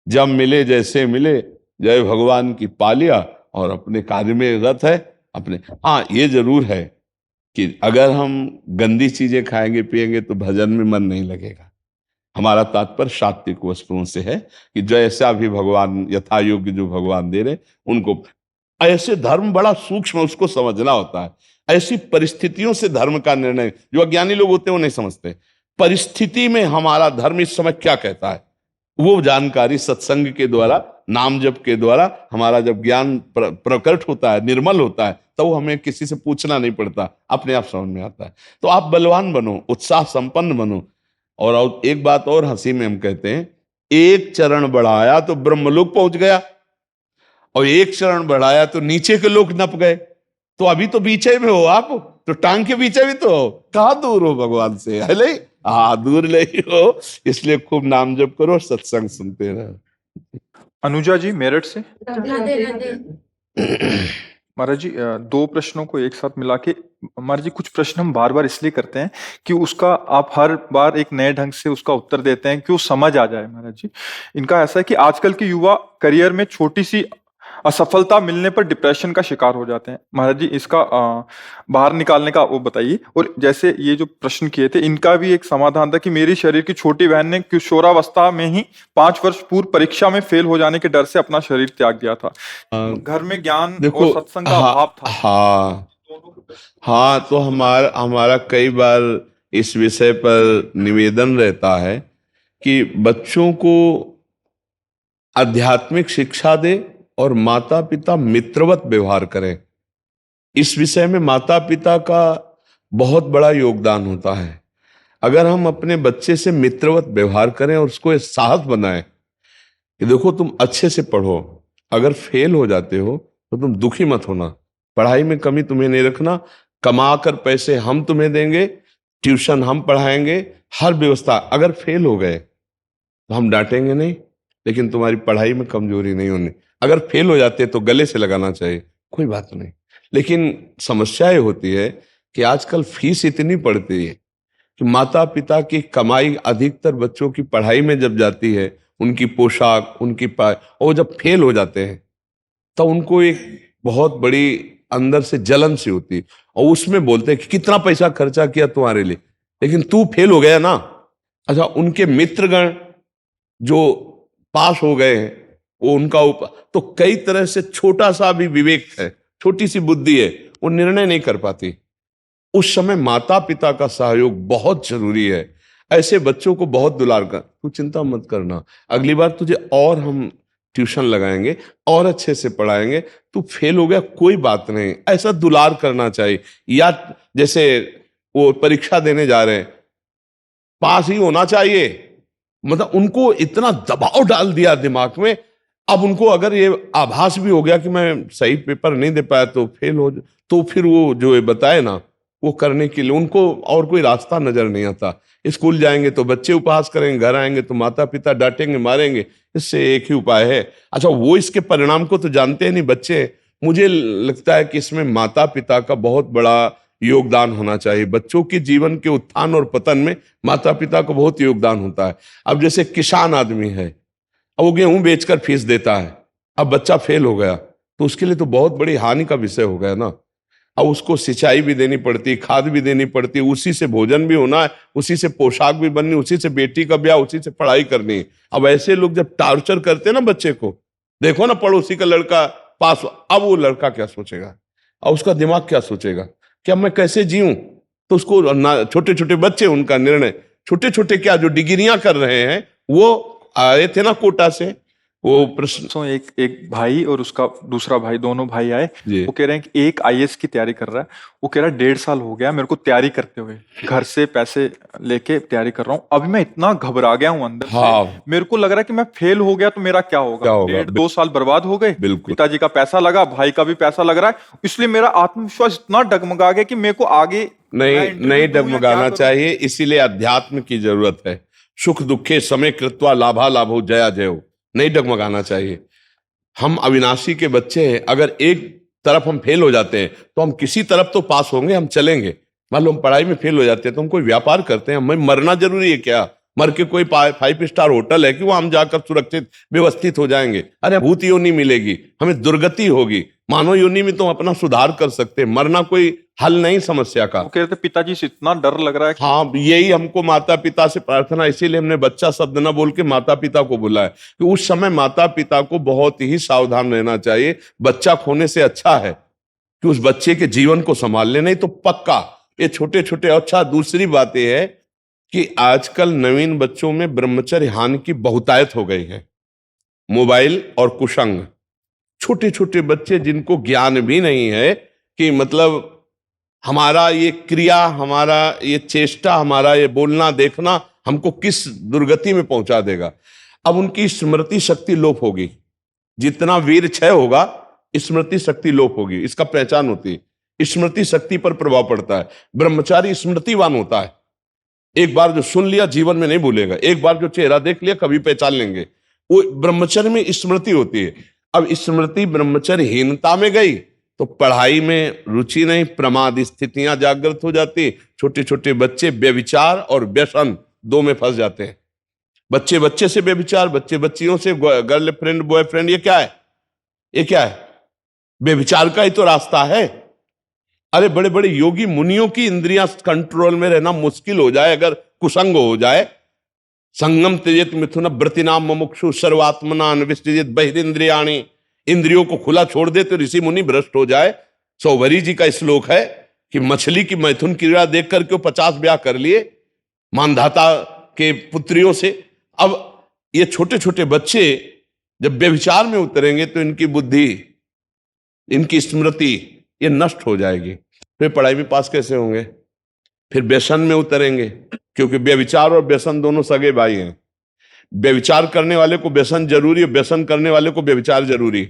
जब मिले जैसे मिले, जय भगवान की पा लिया और अपने कार्य में रत है अपने। हाँ, ये जरूर है कि अगर हम गंदी चीजें खाएंगे पिएंगे तो भजन में मन नहीं लगेगा। हमारा तात्पर्य सात्विक वस्तुओं से है कि जैसा भी भगवान यथा योग्य जो भगवान दे रहे उनको। ऐसे धर्म बड़ा सूक्ष्म, उसको समझना होता है। ऐसी परिस्थितियों से धर्म का निर्णय, जो अज्ञानी लोग होते हैं वो नहीं समझते। परिस्थिति में हमारा धर्म इस समय क्या कहता है, वो जानकारी सत्संग के द्वारा नाम जप के द्वारा हमारा जब ज्ञान प्रकट होता है, निर्मल होता है, तो हमें किसी से पूछना नहीं पड़ता, अपने आप समझ में आता है। तो आप बलवान बनो, उत्साह संपन्न बनो। और एक बात और हंसी में हम कहते हैं, एक चरण बढ़ाया तो ब्रह्मलोक पहुंच गया, और एक चरण बढ़ाया तो नीचे के लोग नप गए। तो अभी तो बीचे में हो आप, तो टांग के बीचे भी तो हो, कहाँ दूर हो भगवान से, है नहीं? हाँ, दूर नहीं हो। इसलिए खूब नाम जप करो, सत्संग सुनते रहो। अनुजा जी मेरठ से। राधे राधे। महाराज जी, दो प्रश्नों को एक साथ मिला के, महाराज जी कुछ प्रश्न हम बार बार इसलिए करते हैं कि उसका आप हर बार एक नए ढंग से उसका उत्तर देते हैं कि वो समझ आ जाए। महाराज जी, इनका ऐसा है कि आजकल के युवा करियर में छोटी सी असफलता मिलने पर डिप्रेशन का शिकार हो जाते हैं। महाराज जी, इसका बाहर निकालने का वो बताइए। और जैसे ये जो प्रश्न किए थे, इनका भी एक समाधान था कि मेरी शरीर की छोटी बहन ने किशोरावस्था में ही 5 वर्ष पूर्व परीक्षा में फेल हो जाने के डर से अपना शरीर त्याग दिया था। घर में ज्ञान देखो, और सत्संग का अभाव था। हाँ हाँ, तो हमारा कई बार इस विषय पर निवेदन रहता है कि बच्चों को आध्यात्मिक शिक्षा दे और माता पिता मित्रवत व्यवहार करें। इस विषय में माता पिता का बहुत बड़ा योगदान होता है। अगर हम अपने बच्चे से मित्रवत व्यवहार करें और उसको एक साहस बनाएं कि देखो तुम अच्छे से पढ़ो, अगर फेल हो जाते हो तो तुम दुखी मत होना, पढ़ाई में कमी तुम्हें नहीं रखना, कमा कर पैसे हम तुम्हें देंगे, ट्यूशन हम पढ़ाएंगे, हर व्यवस्था। अगर फेल हो गए तो हम डांटेंगे नहीं, लेकिन तुम्हारी पढ़ाई में कमजोरी नहीं होनी। अगर फेल हो जाते तो गले से लगाना चाहिए, कोई बात नहीं। लेकिन समस्या ये होती है कि आजकल फीस इतनी पड़ती है कि माता पिता की कमाई अधिकतर बच्चों की पढ़ाई में जब जाती है, उनकी पोशाक, उनकी और जब फेल हो जाते हैं तो उनको एक बहुत बड़ी अंदर से जलन सी होती है, और उसमें बोलते हैं कि कितना पैसा खर्चा किया तुम्हारे लिए, लेकिन तू फेल हो गया ना। अच्छा, उनके मित्रगण जो पास हो गए हैं वो उनका तो कई तरह से छोटा सा भी विवेक है, छोटी सी बुद्धि है, वो निर्णय नहीं कर पाती। उस समय माता पिता का सहयोग बहुत जरूरी है। ऐसे बच्चों को बहुत दुलार कर, तू चिंता मत करना, अगली बार तुझे और हम ट्यूशन लगाएंगे और अच्छे से पढ़ाएंगे, तू फेल हो गया कोई बात नहीं, ऐसा दुलार करना चाहिए। या जैसे वो परीक्षा देने जा रहे हैं, पास ही होना चाहिए, मतलब उनको इतना दबाव डाल दिया दिमाग में। अब उनको अगर ये आभास भी हो गया कि मैं सही पेपर नहीं दे पाया तो फेल हो, तो फिर वो जो ये बताए ना, वो करने के लिए उनको और कोई रास्ता नजर नहीं आता। स्कूल जाएंगे तो बच्चे उपहास करेंगे, घर आएंगे तो माता पिता डांटेंगे मारेंगे, इससे एक ही उपाय है। अच्छा, वो इसके परिणाम को तो जानते हैं नहीं बच्चे। मुझे लगता है कि इसमें माता पिता का बहुत बड़ा योगदान होना चाहिए। बच्चों के जीवन के उत्थान और पतन में माता पिता का बहुत योगदान होता है। अब जैसे किसान आदमी है, अब वो गेहूं बेचकर फीस देता है, अब बच्चा फेल हो गया तो उसके लिए तो बहुत बड़ी हानि का विषय हो गया ना। अब उसको सिंचाई भी देनी पड़ती, खाद भी देनी पड़ती, उसी से भोजन भी होना है, उसी से पोशाक भी बननी, उसी से बेटी का ब्याह, उसी से पढ़ाई करनी। अब ऐसे लोग जब टार्चर करते हैं ना बच्चे को, देखो ना पड़ोसी का लड़का पास, अब वो लड़का क्या सोचेगा और उसका दिमाग क्या सोचेगा कि अब मैं कैसे जीऊं। तो उसको छोटे छोटे बच्चे, उनका निर्णय छोटे छोटे क्या जो डिग्रियां कर रहे हैं, वो आए थे ना कोटा से, वो प्रश्न एक भाई और उसका दूसरा भाई, दोनों भाई आए, जी। वो कह रहे हैं कि एक आईएएस की तैयारी कर रहा है, वो कह रहा है 1.5 साल हो गया मेरे को तैयारी करते हुए, घर से पैसे लेके तैयारी कर रहा हूँ, अभी मैं इतना घबरा गया हूँ अंदर से, मेरे को लग रहा है कि मैं फेल हो गया तो मेरा क्या होगा। 1.5-2 साल बर्बाद हो गए, पिताजी का पैसा लगा, भाई का भी पैसा लग रहा है, इसलिए मेरा आत्मविश्वास इतना डगमगा गया कि मेरे को आगे नहीं डगमगाना चाहिए। इसीलिए अध्यात्म की जरूरत है। सुख दुखे समय कृत्वा लाभा लाभो जया जयो, नहीं डगमगाना चाहिए। हम अविनाशी के बच्चे हैं, अगर एक तरफ हम फेल हो जाते हैं तो हम किसी तरफ तो पास होंगे, हम चलेंगे। मान लो हम पढ़ाई में फेल हो जाते हैं तो हम कोई व्यापार करते हैं, हमें मरना जरूरी है क्या? मर के कोई 5 स्टार होटल है कि वो हम जाकर सुरक्षित व्यवस्थित हो जाएंगे? अरे भूत योनि मिलेगी, हमें दुर्गति होगी। मानव योनि में तो हम अपना सुधार कर सकते हैं, मरना कोई हल नहीं समस्या का। कह रहे थे पिताजी से इतना डर लग रहा है। हाँ, यही हमको माता पिता से प्रार्थना, इसीलिए हमने बच्चा शब्द न बोल के माता पिता को बोला है कि उस समय माता पिता को बहुत ही सावधान रहना चाहिए। बच्चा खोने से अच्छा है कि उस बच्चे के जीवन को संभाल ले, नहीं तो पक्का ये छोटे छोटे। अच्छा, दूसरी बात यह है कि आजकल नवीन बच्चों में ब्रह्मचर्य हानि की बहुतायत हो गई है। मोबाइल और कुसंग। छोटे छोटे बच्चे जिनको ज्ञान भी नहीं है कि मतलब हमारा ये क्रिया, हमारा ये चेष्टा, हमारा ये बोलना देखना हमको किस दुर्गति में पहुंचा देगा। अब उनकी स्मृति शक्ति लोप होगी, जितना वीर क्षय होगा स्मृति शक्ति लोप होगी। इसका पहचान होती है, स्मृति शक्ति पर प्रभाव पड़ता है। ब्रह्मचारी स्मृतिवान होता है, एक बार जो सुन लिया जीवन में नहीं भूलेगा, एक बार जो चेहरा देख लिया कभी पहचान लेंगे। वो ब्रह्मचर्य में स्मृति होती है। अब स्मृति ब्रह्मचर्यहीनता में गई तो पढ़ाई में रुचि नहीं, प्रमाद स्थितियां जागृत हो जाती। छोटे छोटे बच्चे व्यभिचार और व्यसन दो में फंस जाते हैं। बच्चे बच्चे से व्यभिचार, बच्चे बच्चियों से गर्लफ्रेंड बॉयफ्रेंड, ये क्या है? ये क्या है? व्यभिचार का ही तो रास्ता है। अरे बड़े बड़े योगी मुनियों की इंद्रियां कंट्रोल में रहना मुश्किल हो जाए अगर कुसंग हो जाए। संगम त्यजेत मिथुन व्रतिनाम मुमुक्षु सर्वात्मना विसृजेत बहिरिंद्रियाणि। इंद्रियों को खुला छोड़ दे तो ऋषि मुनि भ्रष्ट हो जाए। सौभरी जी का श्लोक है कि मछली की मैथुन क्रीड़ा देख करके 50 ब्याह कर लिए मानधाता के पुत्रियों से। अब ये छोटे छोटे बच्चे जब व्यभिचार में उतरेंगे तो इनकी बुद्धि, इनकी स्मृति ये नष्ट हो जाएगी। फिर पढ़ाई में पास कैसे होंगे? फिर व्यसन में उतरेंगे, क्योंकि व्यभिचार और व्यसन दोनों सगे भाई हैं। व्यभिचार करने वाले को व्यसन जरूरी है, व्यसन करने वाले को व्यभिचार जरूरी।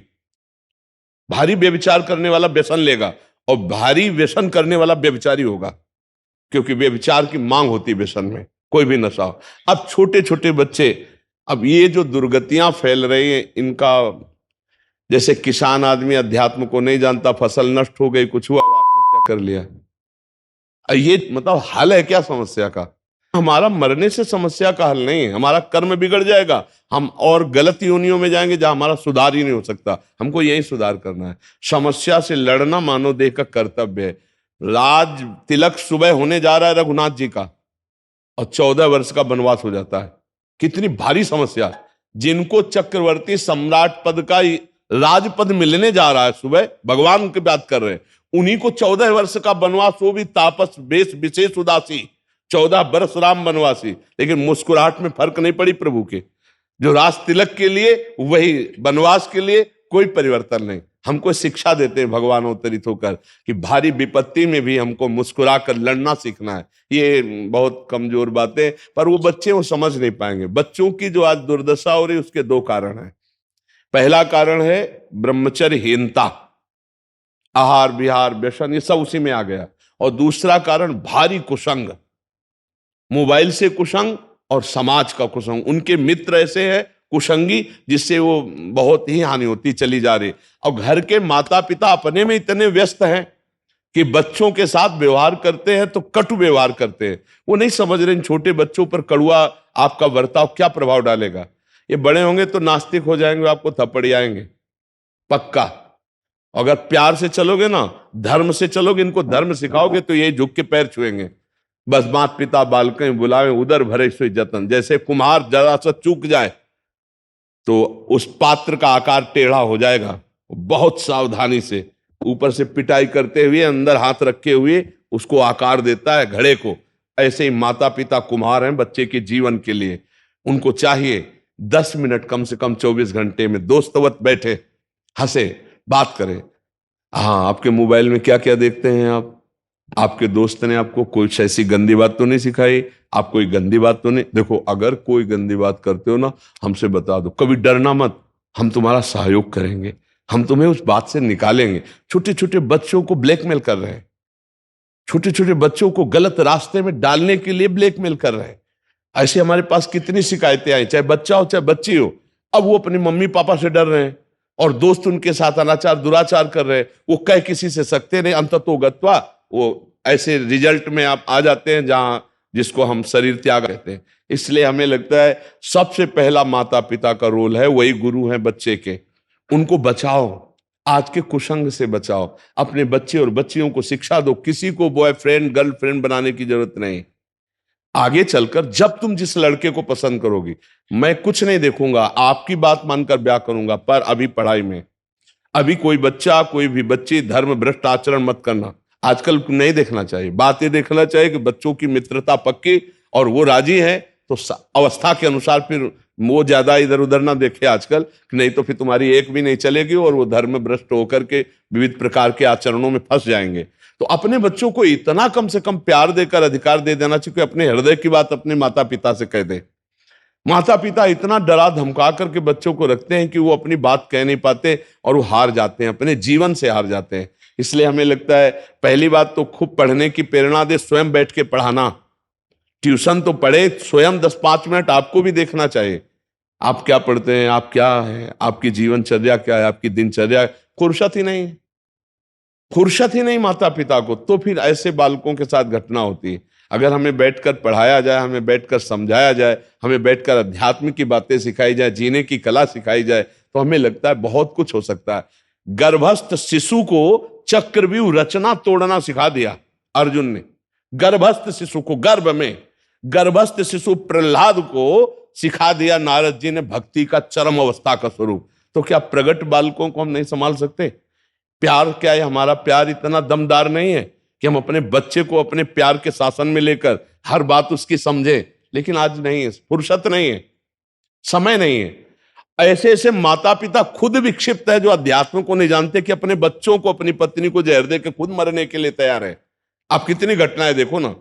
भारी व्यभिचार करने वाला व्यसन लेगा और भारी व्यसन करने वाला व्यभिचारी होगा, क्योंकि व्यभिचार की मांग होती है व्यसन में, कोई भी नशा हो। अब छोटे छोटे बच्चे, अब ये जो दुर्गतियां फैल रही हैं इनका, जैसे किसान आदमी अध्यात्म को नहीं जानता, फसल नष्ट हो गई, कुछ हुआ, आत्महत्या कर लिया। ये मतलब हल है क्या समस्या का? हमारा मरने से समस्या का हल नहीं है, हमारा कर्म बिगड़ जाएगा, हम और गलत योनियों में जाएंगे जहां हमारा सुधार ही नहीं हो सकता। हमको यही सुधार करना है। समस्या से लड़ना मानव देह का कर्तव्य है। राज तिलक सुबह होने जा रहा है रघुनाथ जी का और 14 वर्ष का वनवास हो जाता है। कितनी भारी समस्या। जिनको चक्रवर्ती सम्राट पद का राजपद मिलने जा रहा है, सुबह भगवान की बात कर रहे हैं, उन्हीं को 14 वर्ष का वनवास, वो भी तापस वेश विशेष उदासी, 14 वर्ष राम वनवासी। लेकिन मुस्कुराहट में फर्क नहीं पड़ी प्रभु के। जो राज तिलक के लिए वही वनवास के लिए कोई परिवर्तन नहीं। हमको शिक्षा देते हैं भगवान अवतरित होकर कि भारी विपत्ति में भी हमको मुस्कुरा कर लड़ना सीखना है। ये बहुत कमजोर बातें, पर वो बच्चे वो समझ नहीं पाएंगे। बच्चों की जो आज दुर्दशा हो रही है उसके 2 कारण हैं। पहला कारण है ब्रह्मचर्यहीनता, आहार विहार व्यसन ये सब उसी में आ गया। और दूसरा कारण भारी कुसंग, मोबाइल से कुसंग और समाज का कुसंग। उनके मित्र ऐसे हैं कुसंगी जिससे वो बहुत ही हानि होती चली जा रही। और घर के माता पिता अपने में इतने व्यस्त हैं कि बच्चों के साथ व्यवहार करते हैं तो कटु व्यवहार करते हैं। वो नहीं समझ रहे इन छोटे बच्चों पर कड़ुआ आपका बर्ताव क्या प्रभाव डालेगा। ये बड़े होंगे तो नास्तिक हो जाएंगे, आपको थप्पड़ी आएंगे पक्का। अगर प्यार से चलोगे ना, धर्म से चलोगे, इनको धर्म सिखाओगे तो ये झुक के पैर छुएंगे। बस माता पिता बालकें बुलावे उधर भरे सोई जतन। जैसे कुम्हार जरा सा चूक जाए तो उस पात्र का आकार टेढ़ा हो जाएगा। बहुत सावधानी से ऊपर से पिटाई करते हुए अंदर हाथ रखे हुए उसको आकार देता है घड़े को। ऐसे ही माता पिता कुम्हार हैं बच्चे के जीवन के लिए। उनको चाहिए 10 मिनट कम से कम 24 घंटे में दोस्तवत बैठे, हंसे, बात करें। हाँ, आपके मोबाइल में क्या क्या देखते हैं आप? आपके दोस्त ने आपको कोई ऐसी गंदी बात तो नहीं सिखाई? आप कोई गंदी बात तो नहीं? देखो, अगर कोई गंदी बात करते हो ना, हमसे बता दो, कभी डरना मत, हम तुम्हारा सहयोग करेंगे, हम तुम्हें उस बात से निकालेंगे। छोटे छोटे बच्चों को ब्लैकमेल कर रहे हैं, छोटे छोटे बच्चों को गलत रास्ते में डालने के लिए ब्लैकमेल कर रहे हैं। ऐसे हमारे पास कितनी शिकायतें आई, चाहे बच्चा हो चाहे बच्ची हो। अब वो अपने मम्मी पापा से डर रहे हैं और दोस्त उनके साथ अनाचार दुराचार कर रहे हैं। वो कह किसी से सकते नहीं, अंततो गत्वा वो ऐसे रिजल्ट में आप आ जाते हैं जहां जिसको हम शरीर त्याग कहते हैं। इसलिए हमें लगता है सबसे पहला माता पिता का रोल है, वही गुरु हैं बच्चे के। उनको बचाओ, आज के कुसंग से बचाओ। अपने बच्चे और बच्चियों को शिक्षा दो। किसी को बॉयफ्रेंड गर्लफ्रेंड बनाने की जरूरत नहीं। आगे चलकर जब तुम जिस लड़के को पसंद करोगी, मैं कुछ नहीं देखूंगा, आपकी बात मानकर ब्याह करूंगा। पर अभी पढ़ाई में, अभी कोई बच्चा कोई भी बच्ची धर्म भ्रष्ट आचरण मत करना। आजकल नहीं देखना चाहिए, बात ये देखना चाहिए कि बच्चों की मित्रता पक्की और वो राजी है तो अवस्था के अनुसार फिर वो ज्यादा इधर उधर ना देखे आजकल, नहीं तो फिर तुम्हारी एक भी नहीं चलेगी और वो धर्म भ्रष्ट होकर के विविध प्रकार के आचरणों में फंस जाएंगे। तो अपने बच्चों को इतना कम से कम प्यार देकर अधिकार दे देना चाहिए कि अपने हृदय की बात अपने माता पिता से कह दे। माता पिता इतना डरा धमका करके बच्चों को रखते हैं कि वो अपनी बात कह नहीं पाते और वो हार जाते हैं, अपने जीवन से हार जाते हैं। इसलिए हमें लगता है पहली बात तो खूब पढ़ने की प्रेरणा दे, स्वयं बैठ के पढ़ाना। ट्यूशन तो पढ़े, स्वयं 10-5 मिनट आपको भी देखना चाहिए आप क्या पढ़ते हैं, आप क्या है, आपकी जीवनचर्या क्या है, आपकी दिनचर्या। फुर्सत ही नहीं, फुर्सत ही नहीं माता पिता को, तो फिर ऐसे बालकों के साथ घटना होती है। अगर हमें बैठकर पढ़ाया जाए, हमें बैठकर समझाया जाए, हमें बैठकर अध्यात्म की बातें सिखाई जाए, जीने की कला सिखाई जाए, तो हमें लगता है बहुत कुछ हो सकता है। गर्भस्थ शिशु को चक्रव्यूह रचना तोड़ना सिखा दिया अर्जुन ने। गर्भस्थ शिशु को, गर्भ में गर्भस्थ शिशु प्रहलाद को सिखा दिया नारद जी ने भक्ति का चरम अवस्था का स्वरूप। तो क्या प्रगट बालकों को हम नहीं संभाल सकते? प्यार क्या है? हमारा प्यार इतना दमदार नहीं है कि हम अपने बच्चे को अपने प्यार के शासन में लेकर हर बात उसकी समझे। लेकिन आज नहीं है, फुर्सत नहीं है, समय नहीं है। ऐसे ऐसे माता पिता खुद विक्षिप्त है जो अध्यात्म को नहीं जानते कि अपने बच्चों को, अपनी पत्नी को जहर दे के खुद मरने के लिए तैयार है। आप कितनी घटनाएं देखो ना।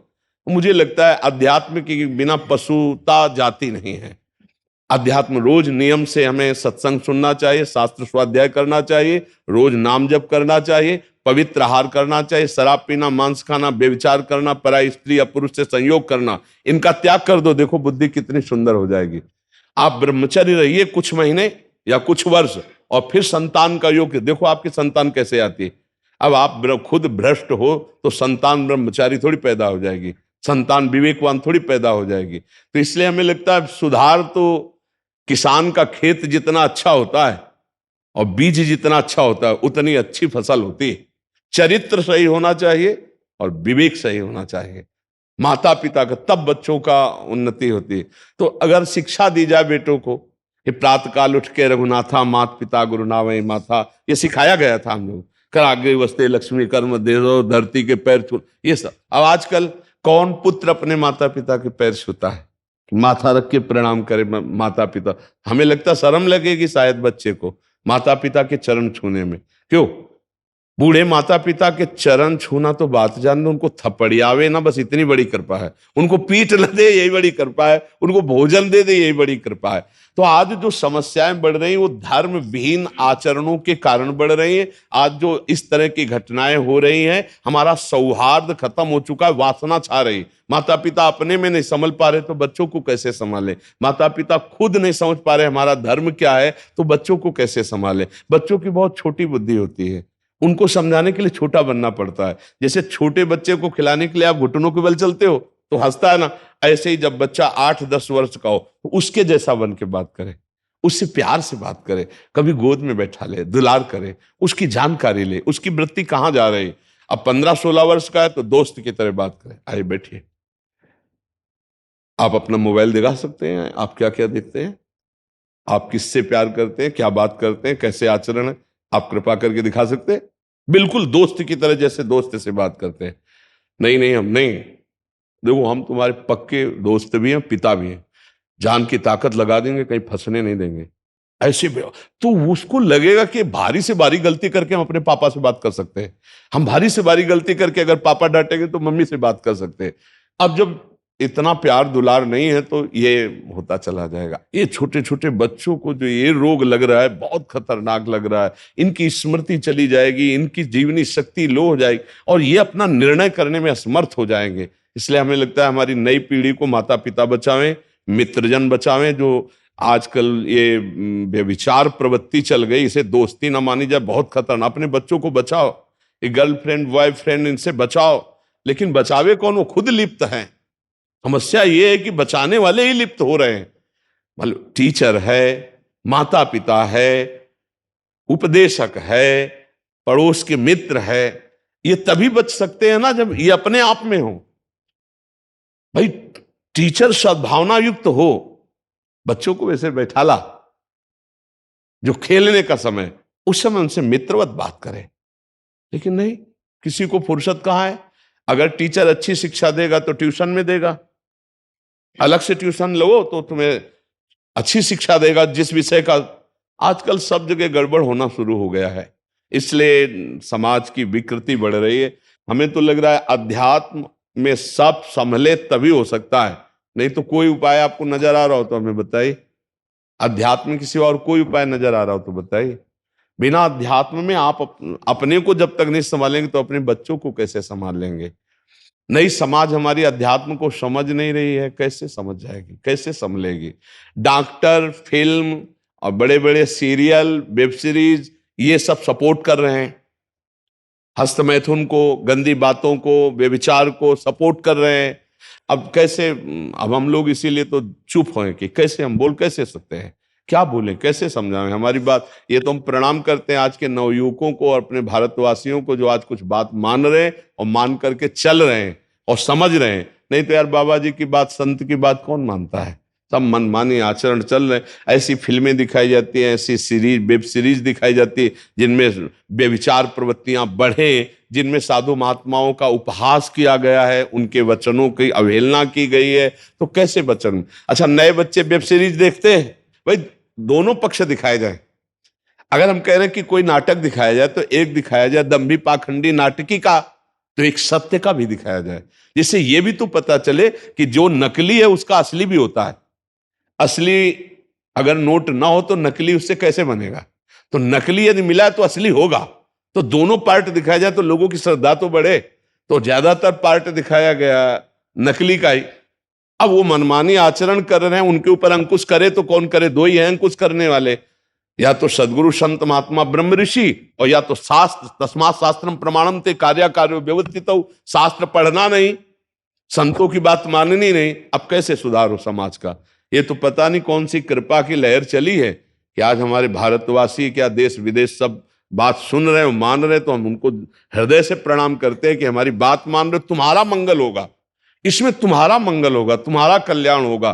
मुझे लगता है अध्यात्म के बिना पशुता जाति नहीं है। अध्यात्म रोज नियम से हमें सत्संग सुनना चाहिए, शास्त्र स्वाध्याय करना चाहिए, रोज नाम जप करना चाहिए, पवित्र आहार करना चाहिए, शराब पीना, मांस खाना, व्यभिचार करना, पराई स्त्री या पुरुष से संयोग करना, इनका त्याग कर दो। देखो बुद्धि कितनी सुंदर हो जाएगी। आप ब्रह्मचर्य रहिए कुछ महीने या कुछ वर्ष और फिर संतान का योग देखो आपकी संतान कैसे आती है। अब आप खुद भ्रष्ट हो तो संतान ब्रह्मचारी थोड़ी पैदा हो जाएगी, संतान विवेकवान थोड़ी पैदा हो जाएगी। तो इसलिए हमें लगता है सुधार तो किसान का खेत जितना अच्छा होता है और बीज जितना अच्छा होता है उतनी अच्छी फसल होती है। चरित्र सही होना चाहिए और विवेक सही होना चाहिए माता पिता का, तब बच्चों का उन्नति होती है। तो अगर शिक्षा दी जाए बेटों को कि प्रातःकाल उठ के रघुनाथा मात पिता गुरु नावै माथा, ये सिखाया गया था हम लोग। कर आगे वस्ते लक्ष्मी कर्म दे दो, धरती के पैर छू, ये सब। अब आजकल कौन पुत्र अपने माता पिता के पैर छूता है? माथा रख के प्रणाम करे माता पिता। हमें लगता शर्म लगेगी शायद बच्चे को माता पिता के चरण छूने में। क्यों? बूढ़े माता पिता के चरण छूना तो बात जान दो, उनको थपड़ियावे ना, बस इतनी बड़ी कृपा है। उनको पीठ न दे यही बड़ी कृपा है, उनको भोजन दे दे यही बड़ी कृपा है। तो आज जो समस्याएं बढ़ रही वो धर्म विहीन आचरणों के कारण बढ़ रही हैं। आज जो इस तरह की घटनाएं हो रही हैं, हमारा सौहार्द खत्म हो चुका है, वासना छा रही। माता पिता अपने में नहीं समझ पा रहे तो बच्चों को कैसे संभाले? माता पिता खुद नहीं समझ पा रहे हमारा धर्म क्या है तो बच्चों को कैसे संभाले? बच्चों की बहुत छोटी बुद्धि होती है, उनको समझाने के लिए छोटा बनना पड़ता है। जैसे छोटे बच्चे को खिलाने के लिए आप घुटनों के बल चलते हो तो हंसता है ना, ऐसे ही जब बच्चा 8-10 वर्ष का हो तो उसके जैसा बन के बात करे, उससे प्यार से बात करे, कभी गोद में बैठा ले, दुलार करे, उसकी जानकारी ले, उसकी वृत्ति कहाँ जा रही। अब 15-16 वर्ष का है तो दोस्त की तरह बात करे, आइए बैठिए, आप अपना मोबाइल दिखा सकते हैं, आप क्या क्या देखते हैं, आप किससे प्यार करते हैं, क्या बात करते हैं, कैसे आचरण है, आप कृपा करके दिखा सकते हैं? बिल्कुल दोस्त की तरह जैसे दोस्त से बात करते हैं। नहीं नहीं, हम नहीं। देखो हम तुम्हारे पक्के दोस्त भी हैं, पिता भी हैं, जान की ताकत लगा देंगे, कहीं फंसने नहीं देंगे। ऐसे तो उसको लगेगा कि भारी से भारी गलती करके हम अपने पापा से बात कर सकते हैं, हम भारी से भारी गलती करके अगर पापा डांटेंगे तो मम्मी से बात कर सकते हैं। अब जब इतना प्यार दुलार नहीं है तो ये होता चला जाएगा। ये छोटे छोटे बच्चों को जो ये रोग लग रहा है बहुत खतरनाक लग रहा है। इनकी स्मृति चली जाएगी, इनकी जीवनी शक्ति लो हो जाएगी और ये अपना निर्णय करने में असमर्थ हो जाएंगे। इसलिए हमें लगता है हमारी नई पीढ़ी को माता पिता बचावें, मित्रजन बचावें। जो आजकल ये व्यभिचार प्रवृत्ति चल गई, इसे दोस्ती ना मानी जाए, बहुत खतरनाक। अपने बच्चों को बचाओ, ये गर्लफ्रेंड बॉयफ्रेंड इनसे बचाओ, लेकिन बचावे कौन? वो खुद लिप्त हैं। समस्या ये है कि बचाने वाले ही लिप्त हो रहे हैं। मतलब टीचर है, माता पिता है, उपदेशक है, पड़ोस के मित्र है, ये तभी बच सकते हैं ना जब ये अपने आप में हो। भाई टीचर सद्भावना युक्त हो, बच्चों को वैसे बैठा ला, जो खेलने का समय उस समय उनसे मित्रवत बात करें। लेकिन नहीं, किसी को फुर्सत कहाँ है? अगर टीचर अच्छी शिक्षा देगा तो ट्यूशन में देगा, अलग से ट्यूशन लो तो तुम्हें अच्छी शिक्षा देगा जिस विषय का। आजकल सब जगह गड़बड़ होना शुरू हो गया है, इसलिए समाज की विकृति बढ़ रही है। हमें तो लग रहा है अध्यात्म में सब संभले तभी हो सकता है, नहीं तो कोई उपाय आपको नजर आ रहा हो तो हमें बताइए। अध्यात्म के सिवा और कोई उपाय नजर आ रहा हो तो बताइए। बिना अध्यात्म में आप अपने को जब तक नहीं संभालेंगे तो अपने बच्चों को कैसे संभाल लेंगे। नई समाज हमारी अध्यात्म को समझ नहीं रही है, कैसे समझ जाएगी, कैसे संभलेगी। डॉक्टर, फिल्म और बड़े बड़े सीरियल, वेब सीरीज ये सब सपोर्ट कर रहे हैं, हस्तमैथुन को, गंदी बातों को, व्यभिचार को सपोर्ट कर रहे हैं। अब कैसे, अब हम लोग इसीलिए तो चुप हैं कि कैसे हम बोल कैसे सकते हैं, क्या बोलें, कैसे समझाएं हमारी बात। ये तो हम प्रणाम करते हैं आज के नवयुवकों को और अपने भारतवासियों को जो आज कुछ बात मान रहे हैं और मान करके चल रहे हैं और समझ रहे हैं। नहीं तो यार बाबा जी की बात, संत की बात कौन मानता है। सब मनमानी आचरण चल रहे हैं। ऐसी फिल्में दिखाई जाती हैं, ऐसी सीरीज, वेब सीरीज दिखाई जाती है जिनमें बेविचार प्रवृत्तियां बढ़े, जिनमें साधु महात्माओं का उपहास किया गया है, उनके वचनों की अवहेलना की गई है। तो कैसे वचन। अच्छा, नए बच्चे वेब सीरीज देखते हैं, भाई दोनों पक्ष दिखाए जाए। अगर हम कह रहे हैं कि कोई नाटक दिखाया जाए तो एक दिखाया जाए दंभी पाखंडी नाटकी का, तो एक सत्य का भी दिखाया जाए, जिससे यह भी तो पता चले कि जो नकली है उसका असली भी होता है। असली अगर नोट ना हो तो नकली उससे कैसे बनेगा। तो नकली यदि मिला तो असली होगा। तो दोनों पार्ट दिखाया जाए तो लोगों की श्रद्धा तो बढ़े। तो ज्यादातर पार्ट दिखाया गया नकली का ही। अब वो मनमानी आचरण कर रहे हैं, उनके ऊपर अंकुश करे तो कौन करे। दो ही हैं अंकुश करने वाले, या तो सदगुरु संत महात्मा ब्रह्म ऋषि, और या तो शास्त्र। तस्मात् शास्त्रम प्रमाणम ते कार्य कार्यो व्यवस्थित। शास्त्र पढ़ना नहीं, संतों की बात माननी नहीं। अब कैसे सुधार हो समाज का। ये तो पता नहीं कौन सी कृपा की लहर चली है कि आज हमारे भारतवासी, क्या देश विदेश, सब बात सुन रहे हो, मान रहे। तो हम उनको हृदय से प्रणाम करते हैं कि हमारी बात मान रहे, तुम्हारा मंगल होगा, इसमें तुम्हारा मंगल होगा, तुम्हारा कल्याण होगा।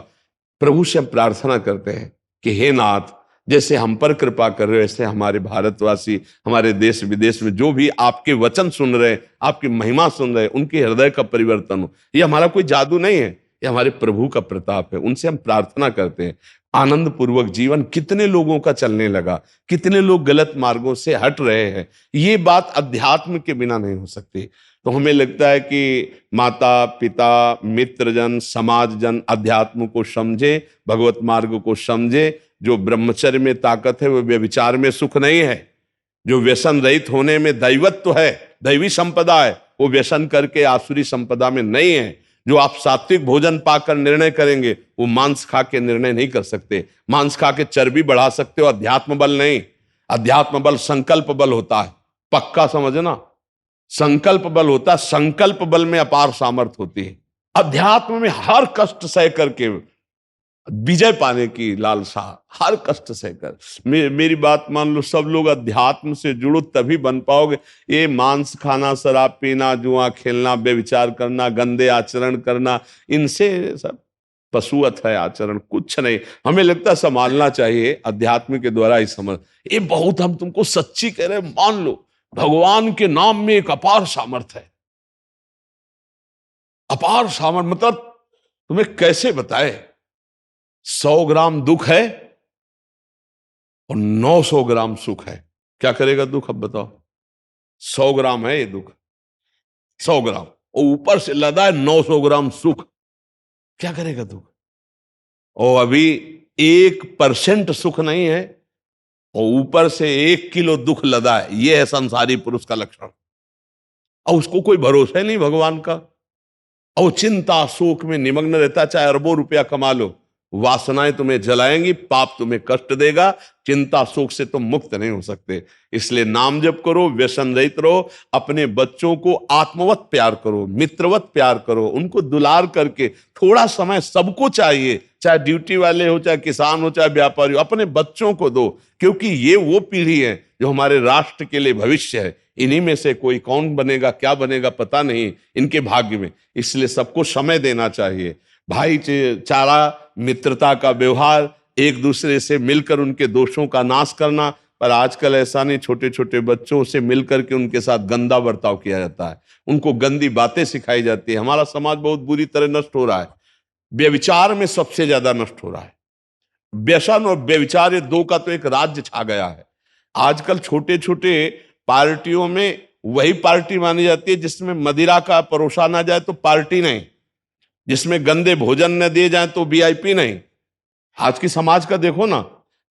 प्रभु से हम प्रार्थना करते हैं कि हे नाथ, जैसे हम पर कृपा कर रहे हो, ऐसे हमारे भारतवासी, हमारे देश विदेश में जो भी आपके वचन सुन रहे हैं, आपकी महिमा सुन रहे हैं, उनके हृदय का परिवर्तन हो। ये हमारा कोई जादू नहीं है, ये हमारे प्रभु का प्रताप है। उनसे हम प्रार्थना करते हैं आनंद पूर्वक जीवन। कितने लोगों का चलने लगा, कितने लोग गलत मार्गों से हट रहे हैं। ये बात अध्यात्म के बिना नहीं हो सकती। तो हमें लगता है कि माता पिता, मित्रजन, समाजजन अध्यात्म को समझे, भगवत मार्ग को समझे। जो ब्रह्मचर्य में ताकत है वो व्यभिचार में सुख नहीं है। जो व्यसन रहित होने में दैवत्व है, दैवी संपदा है, वो व्यसन करके आसुरी संपदा में नहीं है। जो आप सात्विक भोजन पाकर निर्णय करेंगे, वो मांस खा के निर्णय नहीं कर सकते। मांस खा के चर्बी बढ़ा सकते हो, अध्यात्म बल नहीं। अध्यात्म बल संकल्प बल होता है, पक्का समझना। संकल्प बल होता है, संकल्प बल में अपार सामर्थ्य होती है। अध्यात्म में हर कष्ट सह करके विजय पाने की लालसा, हर कष्ट सहकर। मेरी बात मान लो, सब लोग अध्यात्म से जुड़ो तभी बन पाओगे। ये मांस खाना, शराब पीना, जुआ खेलना, व्यभिचार करना, गंदे आचरण करना, इनसे सब पशुवत है आचरण, कुछ नहीं। हमें लगता है संभालना चाहिए अध्यात्म के द्वारा ही समझ। ये बहुत हम तुमको सच्ची कह रहे हैं, मान लो भगवान के नाम में एक अपार सामर्थ्य है। अपार सामर्थ्य मतलब तुम्हें कैसे बताए। 100 ग्राम दुख है और 900 ग्राम सुख है। क्या करेगा दुख, अब बताओ। 100 ग्राम है ये दुख, 100 ग्राम, और ऊपर से लदा है 900 ग्राम सुख। क्या करेगा दुख। और अभी 1% सुख नहीं है और ऊपर से 1 किलो दुख लदा है। यह है संसारी पुरुष का लक्षण। और उसको कोई भरोसा ही नहीं भगवान का। और चिंता शोक में निमग्न रहता, चाहे अरबों रुपया कमा लो, वासनाएं तुम्हें जलाएंगी, पाप तुम्हें कष्ट देगा। चिंता शोक से तुम मुक्त नहीं हो सकते। इसलिए नाम जप करो, व्यसन रहित रहो, अपने बच्चों को आत्मवत प्यार करो, मित्रवत प्यार करो, उनको दुलार करके थोड़ा समय सबको चाहिए, चाहे ड्यूटी वाले हो, चाहे किसान हो, चाहे व्यापारी हो, अपने बच्चों को दो। क्योंकि ये वो पीढ़ी है जो हमारे राष्ट्र के लिए भविष्य है। इन्हीं में से कोई कौन बनेगा, क्या बनेगा, पता नहीं इनके भाग्य में। इसलिए सबको समय देना चाहिए। भाईचारा, मित्रता का व्यवहार, एक दूसरे से मिलकर उनके दोषों का नाश करना। पर आजकल ऐसा नहीं, छोटे छोटे बच्चों से मिलकर के उनके साथ गंदा बर्ताव किया जाता है, उनको गंदी बातें सिखाई जाती है। हमारा समाज बहुत बुरी तरह नष्ट हो रहा है। व्यभिचार में सबसे ज्यादा नष्ट हो रहा है। व्यसन और व्यभिचार, ये दो का तो एक राज्य छा गया है। आजकल छोटे छोटे पार्टियों में वही पार्टी मानी जाती है जिसमें मदिरा का परोसा ना जाए तो पार्टी नहीं, जिसमें गंदे भोजन न दिए जाए तो वीआईपी नहीं। आज की समाज का देखो ना,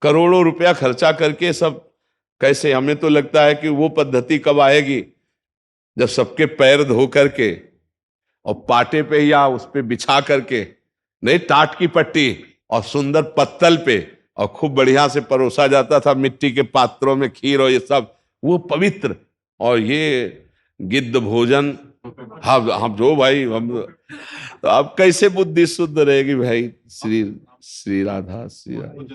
करोड़ों रुपया खर्चा करके सब कैसे, हमें तो लगता है कि वो पद्धति कब आएगी जब सबके पैर धो करके और पाटे पे या उस पे बिछा करके, नहीं टाट की पट्टी और सुंदर पत्तल पे, और खूब बढ़िया से परोसा जाता था मिट्टी के पात्रों में खीर और ये सब, वो पवित्र। और ये गिद्ध भोजन, हम जो भाई हम, तो अब कैसे बुद्धि शुद्ध रहेगी भाई। श्री श्री राधा श्री राधा।